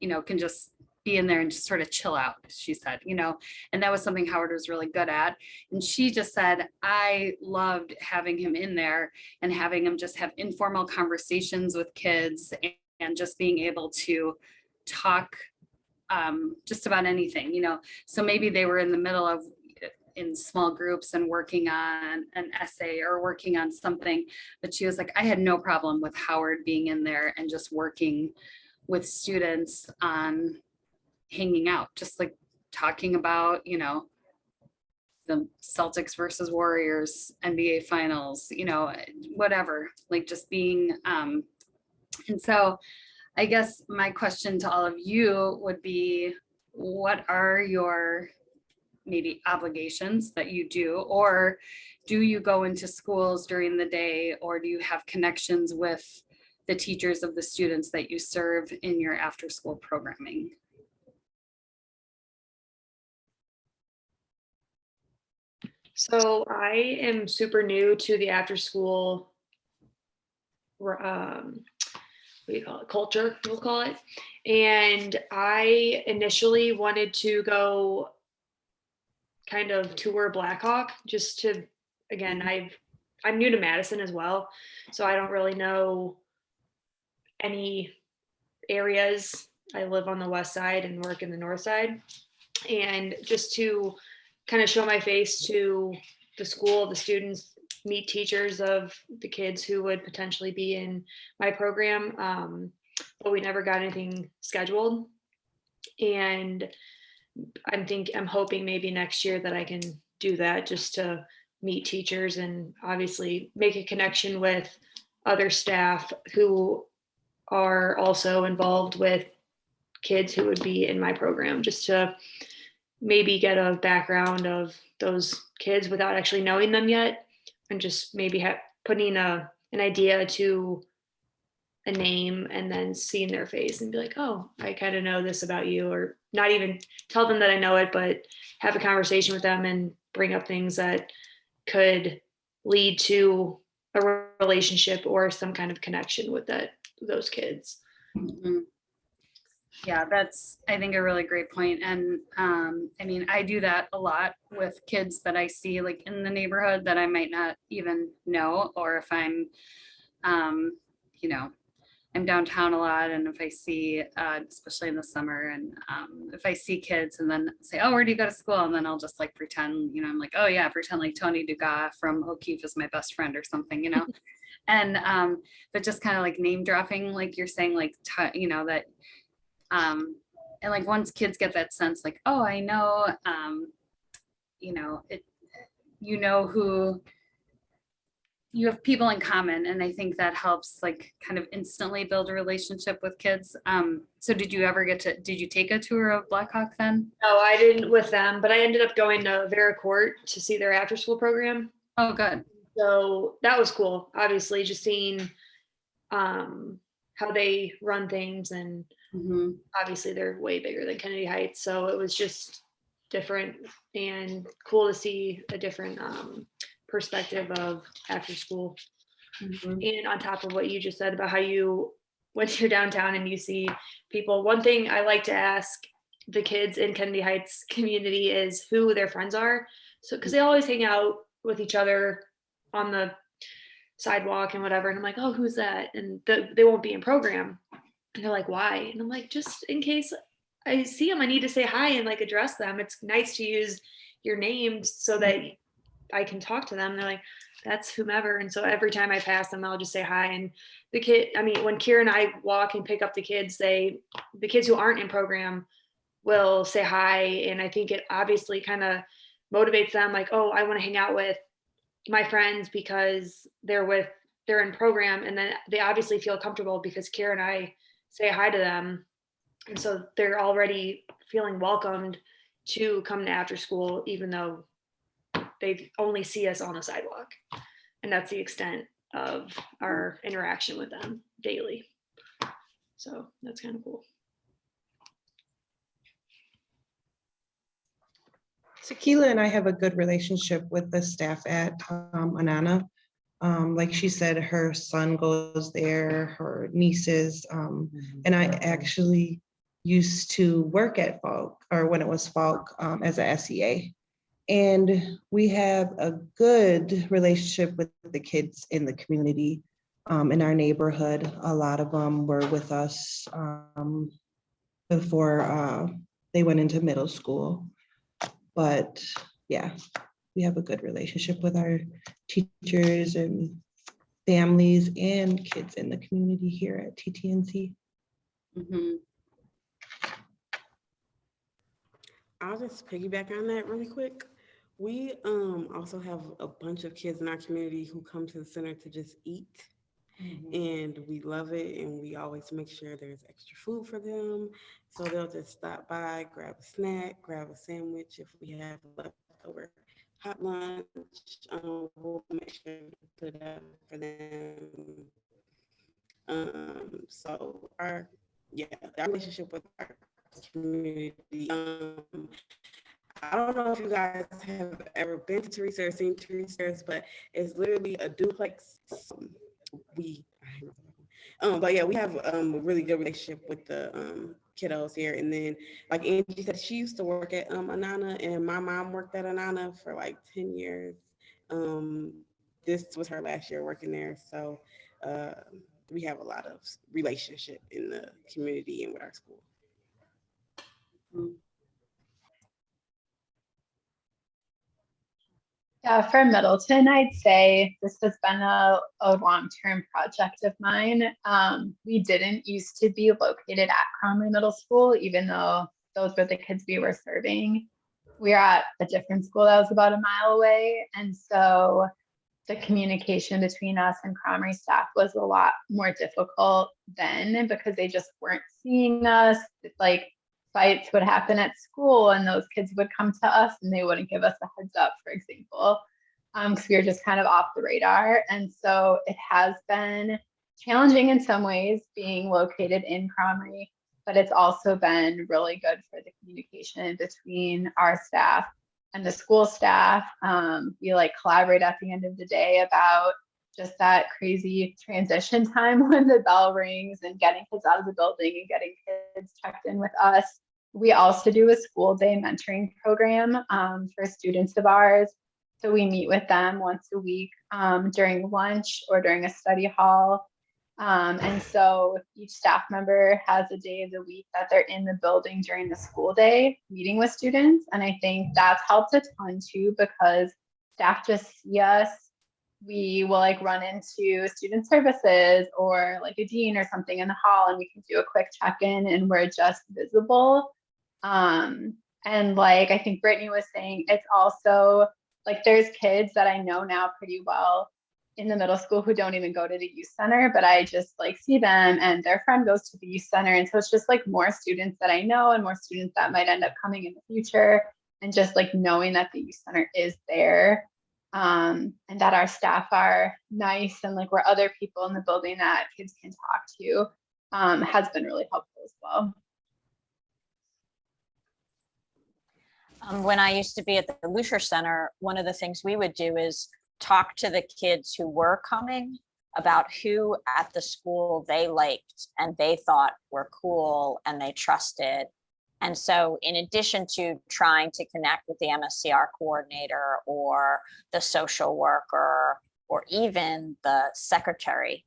you know, can just be in there and just sort of chill out, she said, you know, and that was something Howard was really good at. And she just said, I loved having him in there and having him just have informal conversations with kids and just being able to talk just about anything, you know. So maybe they were in the middle of in small groups and working on an essay or working on something, but she was like, I had no problem with Howard being in there and just working with students on hanging out, just like talking about, you know, the Celtics versus Warriors NBA finals, you know, whatever, like just being, and so I guess my question to all of you would be, what are your maybe obligations that you do, or do you go into schools during the day, or do you have connections with the teachers of the students that you serve in your after school programming? So I am super new to the after school, what do you call it, culture, we'll call it. And I initially wanted to go kind of tour Blackhawk just to, again, I'm new to Madison as well, so I don't really know any areas. I live on the west side and work in the north side, and just to kind of show my face to the school, the students, meet teachers of the kids who would potentially be in my program, but we never got anything scheduled. And I'm hoping maybe next year that I can do that, just to meet teachers and obviously make a connection with other staff who are also involved with kids who would be in my program, just to maybe get a background of those kids without actually knowing them yet, and just maybe putting an idea to a name and then seeing their face and be like, oh, I kind of know this about you, or not even tell them that I know it, but have a conversation with them and bring up things that could lead to a relationship or some kind of connection with those kids. Mm-hmm. Yeah, that's, I think, a really great point. And I mean, I do that a lot with kids that I see like in the neighborhood that I might not even know, or if I'm, you know, I'm downtown a lot, and if I see, especially in the summer, and if I see kids and then say, oh, where do you go to school? And then I'll just like pretend, you know, I'm like, oh yeah, pretend like Tony Dugas from O'Keefe is my best friend or something, you know. And but just kind of like name dropping, like you're saying, like, you know, that and like once kids get that sense, like, oh, I know, you know, you know who, you have people in common, and I think that helps like kind of instantly build a relationship with kids. So did you take a tour of Blackhawk then? No, I didn't with them, but I ended up going to Vera Court to see their after school program. Oh, good. So that was cool. Obviously, just seeing how they run things, and obviously they're way bigger than Kennedy Heights. So it was just different and cool to see a different perspective of after school. And on top of what you just said about how you went to your downtown and you see people, one thing I like to ask the kids in Kennedy Heights community is who their friends are. So, because they always hang out with each other on the sidewalk and whatever. And I'm like, oh, who's that? And they won't be in program. And they're like, why? And I'm like, just in case I see them, I need to say hi and like address them. It's nice to use your name so that I can talk to them. They're like, that's whomever. And so every time I pass them, I'll just say hi. And the kid, I mean, when Kira and I walk and pick up the kids who aren't in program will say hi. And I think it obviously kind of motivates them, like, oh, I want to hang out with my friends because they're in program, and then they obviously feel comfortable because Kara and I say hi to them, and so they're already feeling welcomed to come to after school, even though they only see us on the sidewalk. And that's the extent of our interaction with them daily. So that's kind of cool. Tequila and I have a good relationship with the staff at Anana. Like she said, her son goes there, her nieces, and I actually used to work at Falk, or when it was Falk, as a SEA. And we have a good relationship with the kids in the community, in our neighborhood. A lot of them were with us before they went into middle school. But yeah, we have a good relationship with our teachers and families and kids in the community here at TTNC. Mhm. I'll just piggyback on that really quick. We also have a bunch of kids in our community who come to the center to just eat. And we love it, and we always make sure there's extra food for them. So they'll just stop by, grab a snack, grab a sandwich. If we have leftover hot lunch, we'll make sure to put it up for them. So our relationship with our community. I don't know if you guys have ever been to Teresa or seen Teresa, but it's literally a duplex. But yeah, we have a really good relationship with the kiddos here. And then, like Angie said, she used to work at Anana, and my mom worked at Anana for like 10 years. This was her last year working there. So we have a lot of relationship in the community and with our school. Yeah, for Middleton, I'd say this has been a long-term project of mine. We didn't used to be located at Cromley Middle School, even though those were the kids we were serving. We are at a different school that was about a mile away. And so the communication between us and Cromley staff was a lot more difficult then because they just weren't seeing us. Like, fights would happen at school and those kids would come to us and they wouldn't give us a heads up, for example, because we were just kind of off the radar. And so it has been challenging in some ways being located in Cromley, but it's also been really good for the communication between our staff and the school staff. We like collaborate at the end of the day about just that crazy transition time when the bell rings and getting kids out of the building and getting kids checked in with us. We also do a school day mentoring program for students of ours. So we meet with them once a week during lunch or during a study hall. And so each staff member has a day of the week that they're in the building during the school day meeting with students. And I think that's helped a ton too, because staff just see us. We will like run into student services or like a dean or something in the hall and we can do a quick check-in and we're just visible. And like, I think Brittany was saying, it's also like, there's kids that I know now pretty well in the middle school who don't even go to the youth center, but I just like see them and their friend goes to the youth center. And so it's just like more students that I know and more students that might end up coming in the future. And just like knowing that the youth center is there. And that our staff are nice and like we're other people in the building that kids can talk to has been really helpful as well. When I used to be at the Lucier Center, one of the things we would do is talk to the kids who were coming about who at the school they liked and they thought were cool and they trusted. And so in addition to trying to connect with the MSCR coordinator or the social worker or even the secretary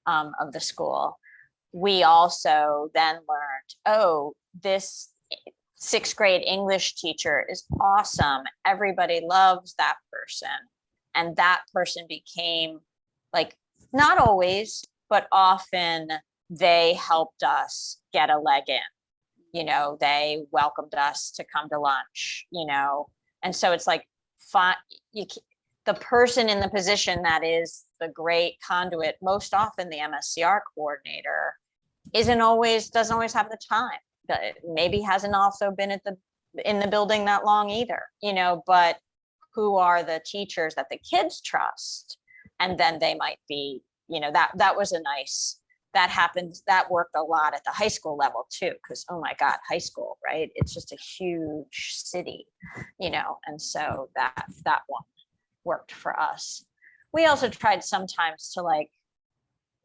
of the school, we also then learned, oh, this 6th grade English teacher is awesome. Everybody loves that person. And that person became like, not always, but often they helped us get a leg in. You know, they welcomed us to come to lunch, you know, And so it's like, the person in the position that is the great conduit, most often the MSCR coordinator, doesn't always have the time. But maybe hasn't also been in the building that long either, but who are the teachers that the kids trust? And then they might be, that was that happens, that worked a lot at the high school level too, because oh my God, high school, right? It's just a huge city, and so that one worked for us. We also tried sometimes to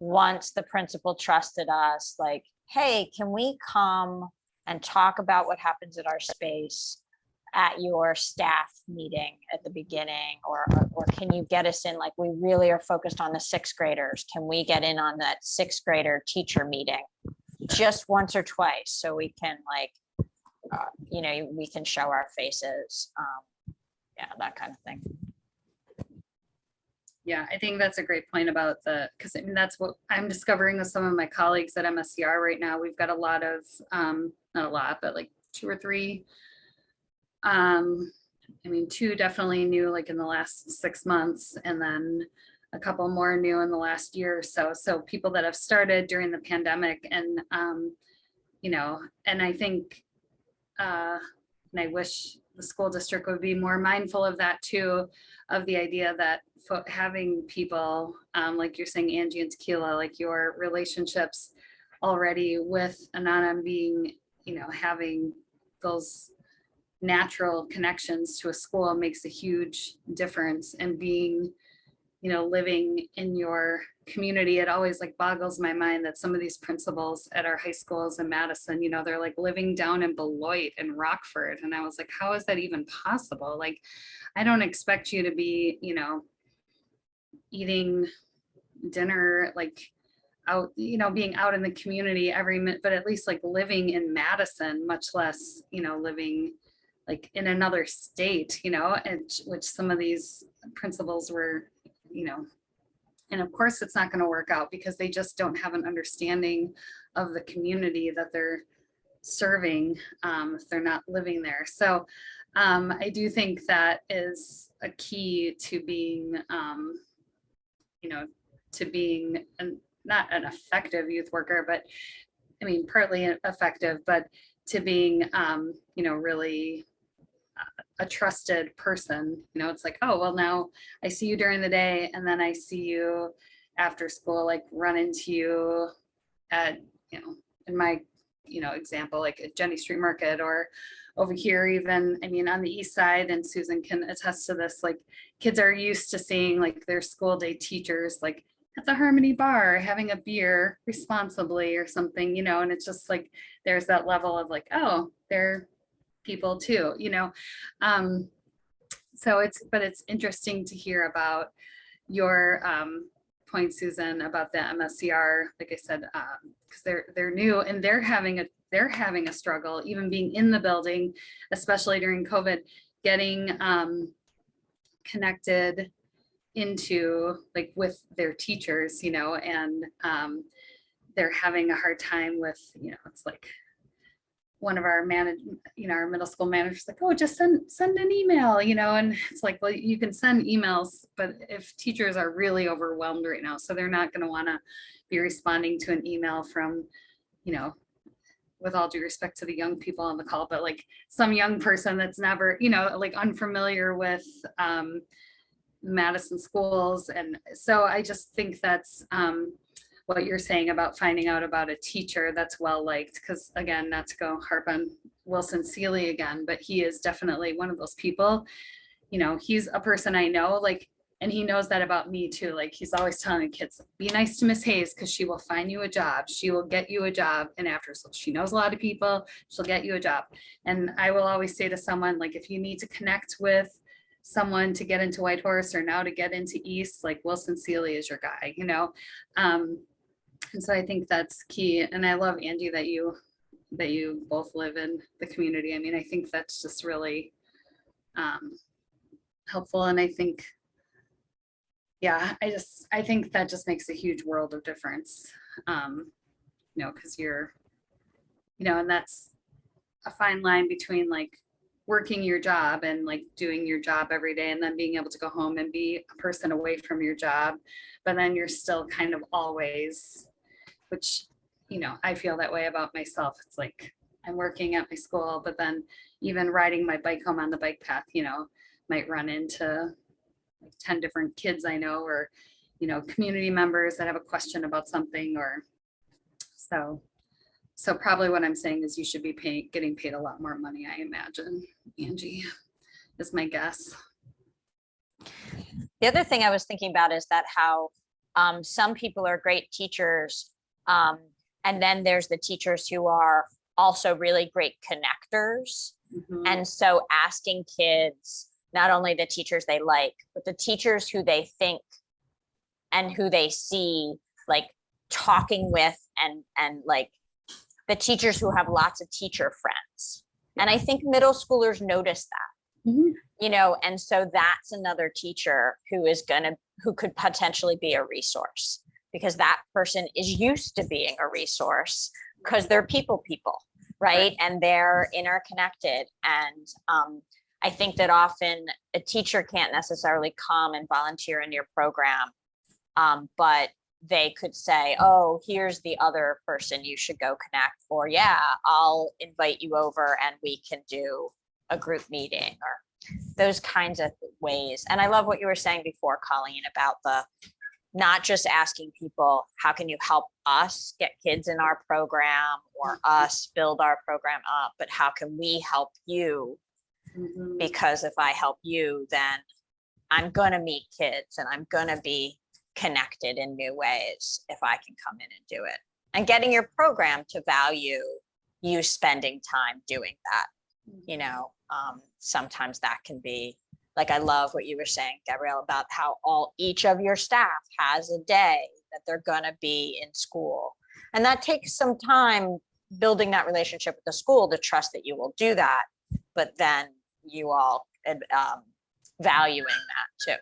once the principal trusted us, hey, can we come and talk about what happens at our space at your staff meeting at the beginning, or can you get us in, we really are focused on the 6th graders. Can we get in on that 6th grader teacher meeting just once or twice so we can we can show our faces, that kind of thing. Yeah, I think that's a great point about because I mean, that's what I'm discovering with some of my colleagues at MSCR right now. We've got a lot of, not a lot, but 2 or 3. I mean, 2 definitely new in the last 6 months, and then a couple more new in the last year or so. So people that have started during the pandemic, and, and I think, and I wish the school district would be more mindful of that too, of the idea that having people, like you're saying, Angie and Tequila, your relationships already with Anana being, having those natural connections to a school makes a huge difference. And being, living in your community, it always boggles my mind that some of these principals at our high schools in Madison, they're living down in Beloit and Rockford. And I was like, how is that even possible? I don't expect you to be, eating dinner out, being out in the community every minute, but at least living in Madison, much less, living in another state, and which some of these principals were, and of course it's not going to work out because they just don't have an understanding of the community that they're serving, if they're not living there. So I do think that is a key to being, to being not an effective youth worker, but I mean, partly effective, but to being, really a trusted person. It's oh, well, now I see you during the day, and then I see you after school, run into you at, in my, example, at Jenny Street Market, or over here even, I mean, on the east side, and Susan can attest to this, kids are used to seeing their school day teachers at the Harmony Bar having a beer responsibly or something, and it's just there's that level of oh, they're people too, so it's interesting to hear about your point, Susan, about the MSCR, like I said, because they're new and they're having a struggle, even being in the building, especially during COVID, getting connected into with their teachers, and they're having a hard time with, it's one of our our middle school managers oh, just send an email, and it's well, you can send emails, but if teachers are really overwhelmed right now, so they're not going to want to be responding to an email from, with all due respect to the young people on the call, but some young person that's never, unfamiliar with Madison schools. And so I just think that's what you're saying about finding out about a teacher that's well liked, because again, not to go harp on Wilson Seeley again, but he is definitely one of those people, he's a person I know, and he knows that about me too. He's always telling the kids, be nice to Miss Hayes because she will find you a job. She will get you a job. And after, so she knows a lot of people, she'll get you a job. And I will always say to someone, if you need to connect with someone to get into Whitehorse or now to get into East, Wilson Seeley is your guy, And so I think that's key. And I love, Angie, that you both live in the community. I mean, I think that's just really helpful. And I think, yeah, I think that just makes a huge world of difference, because you're, and that's a fine line between working your job and like doing your job every day and then being able to go home and be a person away from your job, but then you're still kind of always, which, you know, I feel that way about myself. It's like I'm working at my school, but then even riding my bike home on the bike path, you know, might run into like 10 different kids I know, or, you know, community members that have a question about something, or so probably what I'm saying is you should be getting paid a lot more money, I imagine, Angie, is my guess. The other thing I was thinking about is that how some people are great teachers, and then there's the teachers who are also really great connectors. Mhm. And so asking kids, not only the teachers they like, but the teachers who they think and who they see, like talking with, and like the teachers who have lots of teacher friends. And I think middle schoolers notice that, Mhm. you know, and so that's another teacher who could potentially be a resource, because that person is used to being a resource because they're people, right? And they're interconnected. And I think that often a teacher can't necessarily come and volunteer in your program, but they could say, oh, here's the other person you should go connect, or yeah, I'll invite you over and we can do a group meeting, or those kinds of ways. And I love what you were saying before, Colleen, about the not just asking people, how can you help us get kids in our program or us build our program up, but how can we help you? Mhm. Because if I help you, then I'm going to meet kids and I'm going to be connected in new ways if I can come in and do it. And getting your program to value you spending time doing that, you know, sometimes that can be, like, I love what you were saying, Gabrielle, about how each of your staff has a day that they're going to be in school. And that takes some time building that relationship with the school to trust that you will do that, but then you all valuing that too.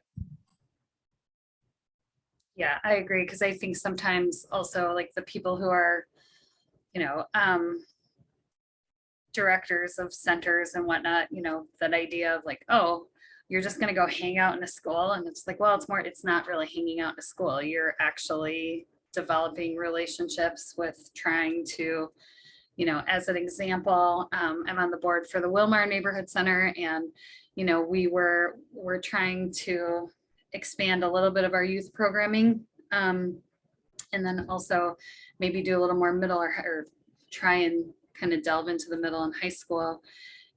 Yeah, I agree. Because I think sometimes also like the people who are, you know, directors of centers and whatnot, you know, that idea of like, oh, you're just going to go hang out in a school. And it's like, well, it's not really hanging out in a school. You're actually developing relationships with trying to, you know, as an example, I'm on the board for the Wilmar Neighborhood Center, and, you know, we're trying to expand a little bit of our youth programming, and then also maybe do a little more middle, or try and kind of delve into the middle and high school.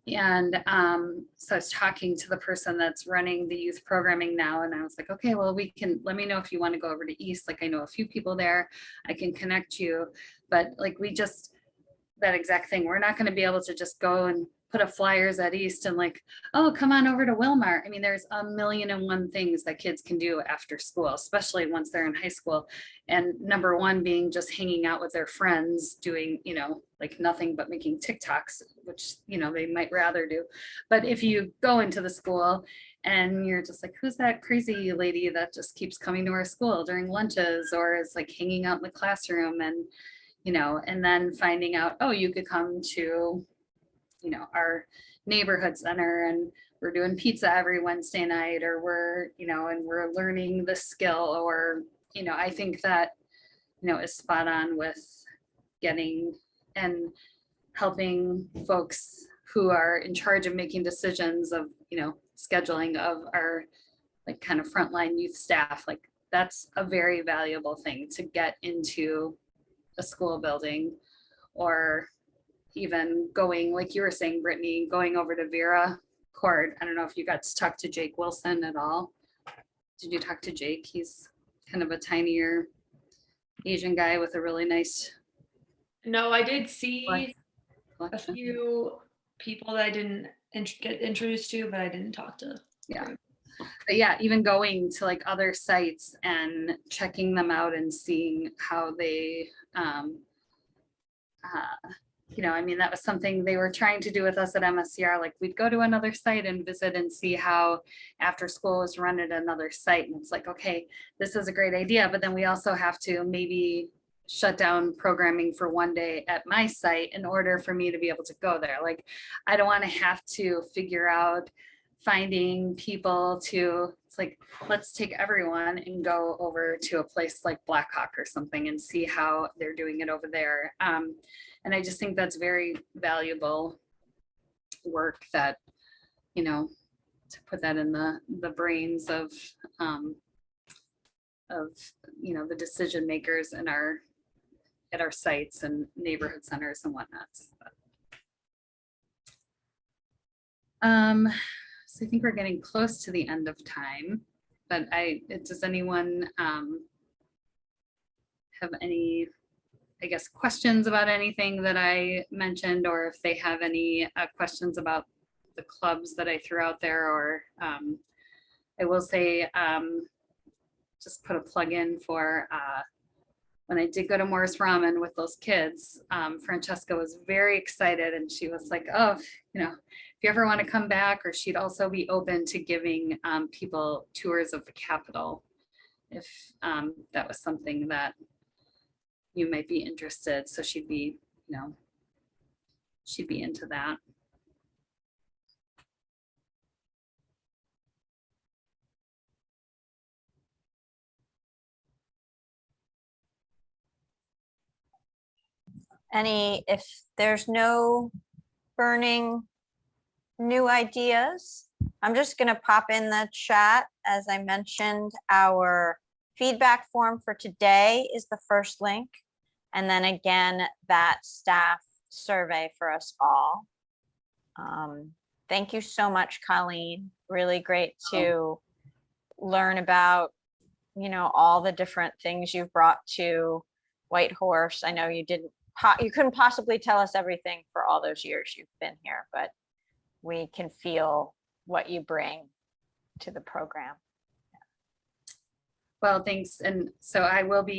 And so I was talking to the person that's running the youth programming now, and I was like, okay, well, let me know if you want to go over to East. Like, I know a few people there, I can connect you. But like, that exact thing, we're not going to be able to just go and put up flyers at East and like, oh, come on over to Wilmar. I mean, there's a million and one things that kids can do after school, especially once they're in high school. And number one being just hanging out with their friends, doing, you know, like nothing but making TikToks, which, you know, they might rather do. But if you go into the school and you're just like, who's that crazy lady that just keeps coming to our school during lunches, or is like hanging out in the classroom, and, you know, and then finding out, oh, you could come to, you know, our neighborhood center and we're doing pizza every Wednesday night, or we're, you know, and we're learning the skill, or, you know, I think that, you know, is spot on with getting and helping folks who are in charge of making decisions of, you know, scheduling of our like kind of frontline youth staff. Like, that's a very valuable thing to get into a school building, or even going, like you were saying, Brittany, going over to Vera Court. I don't know if you got to talk to Jake Wilson at all. Did you talk to Jake? He's kind of a tinier Asian guy with a really nice. No, I did see a collection. few people that I didn't get introduced to, but I didn't talk to. Yeah. But yeah, even going to like other sites and checking them out and seeing how they, you know, I mean, that was something they were trying to do with us at MSCR. Like, we'd go to another site and visit and see how after school was run at another site. And it's like, okay, this is a great idea, but then we also have to maybe shut down programming for one day at my site in order for me to be able to go there. Like, I don't want to have to figure out finding people to, it's like, let's take everyone and go over to a place like Blackhawk or something and see how they're doing it over there. And I just think that's very valuable work that, you know, to put that in the brains of, you know, the decision makers in at our sites and neighborhood centers and whatnot. So I think we're getting close to the end of time, but does anyone have any, I guess, questions about anything that I mentioned, or if they have any questions about the clubs that I threw out there, or I will say, just put a plug in for when I did go to Morris Ramen with those kids, Francesca was very excited, and she was like, oh, you know, if you ever want to come back, or she'd also be open to giving people tours of the Capitol, if that was something that you might be interested. So she'd be, you know, she'd be into that. If there's no burning new ideas, I'm just gonna pop in the chat. As I mentioned, our feedback form for today is the first link. And then again, that staff survey for us all. Thank you so much, Colleen. Really great to learn about, you know, all the different things you've brought to Whitehorse. I know you couldn't possibly tell us everything for all those years you've been here, but we can feel what you bring to the program. Well, thanks. And so I will be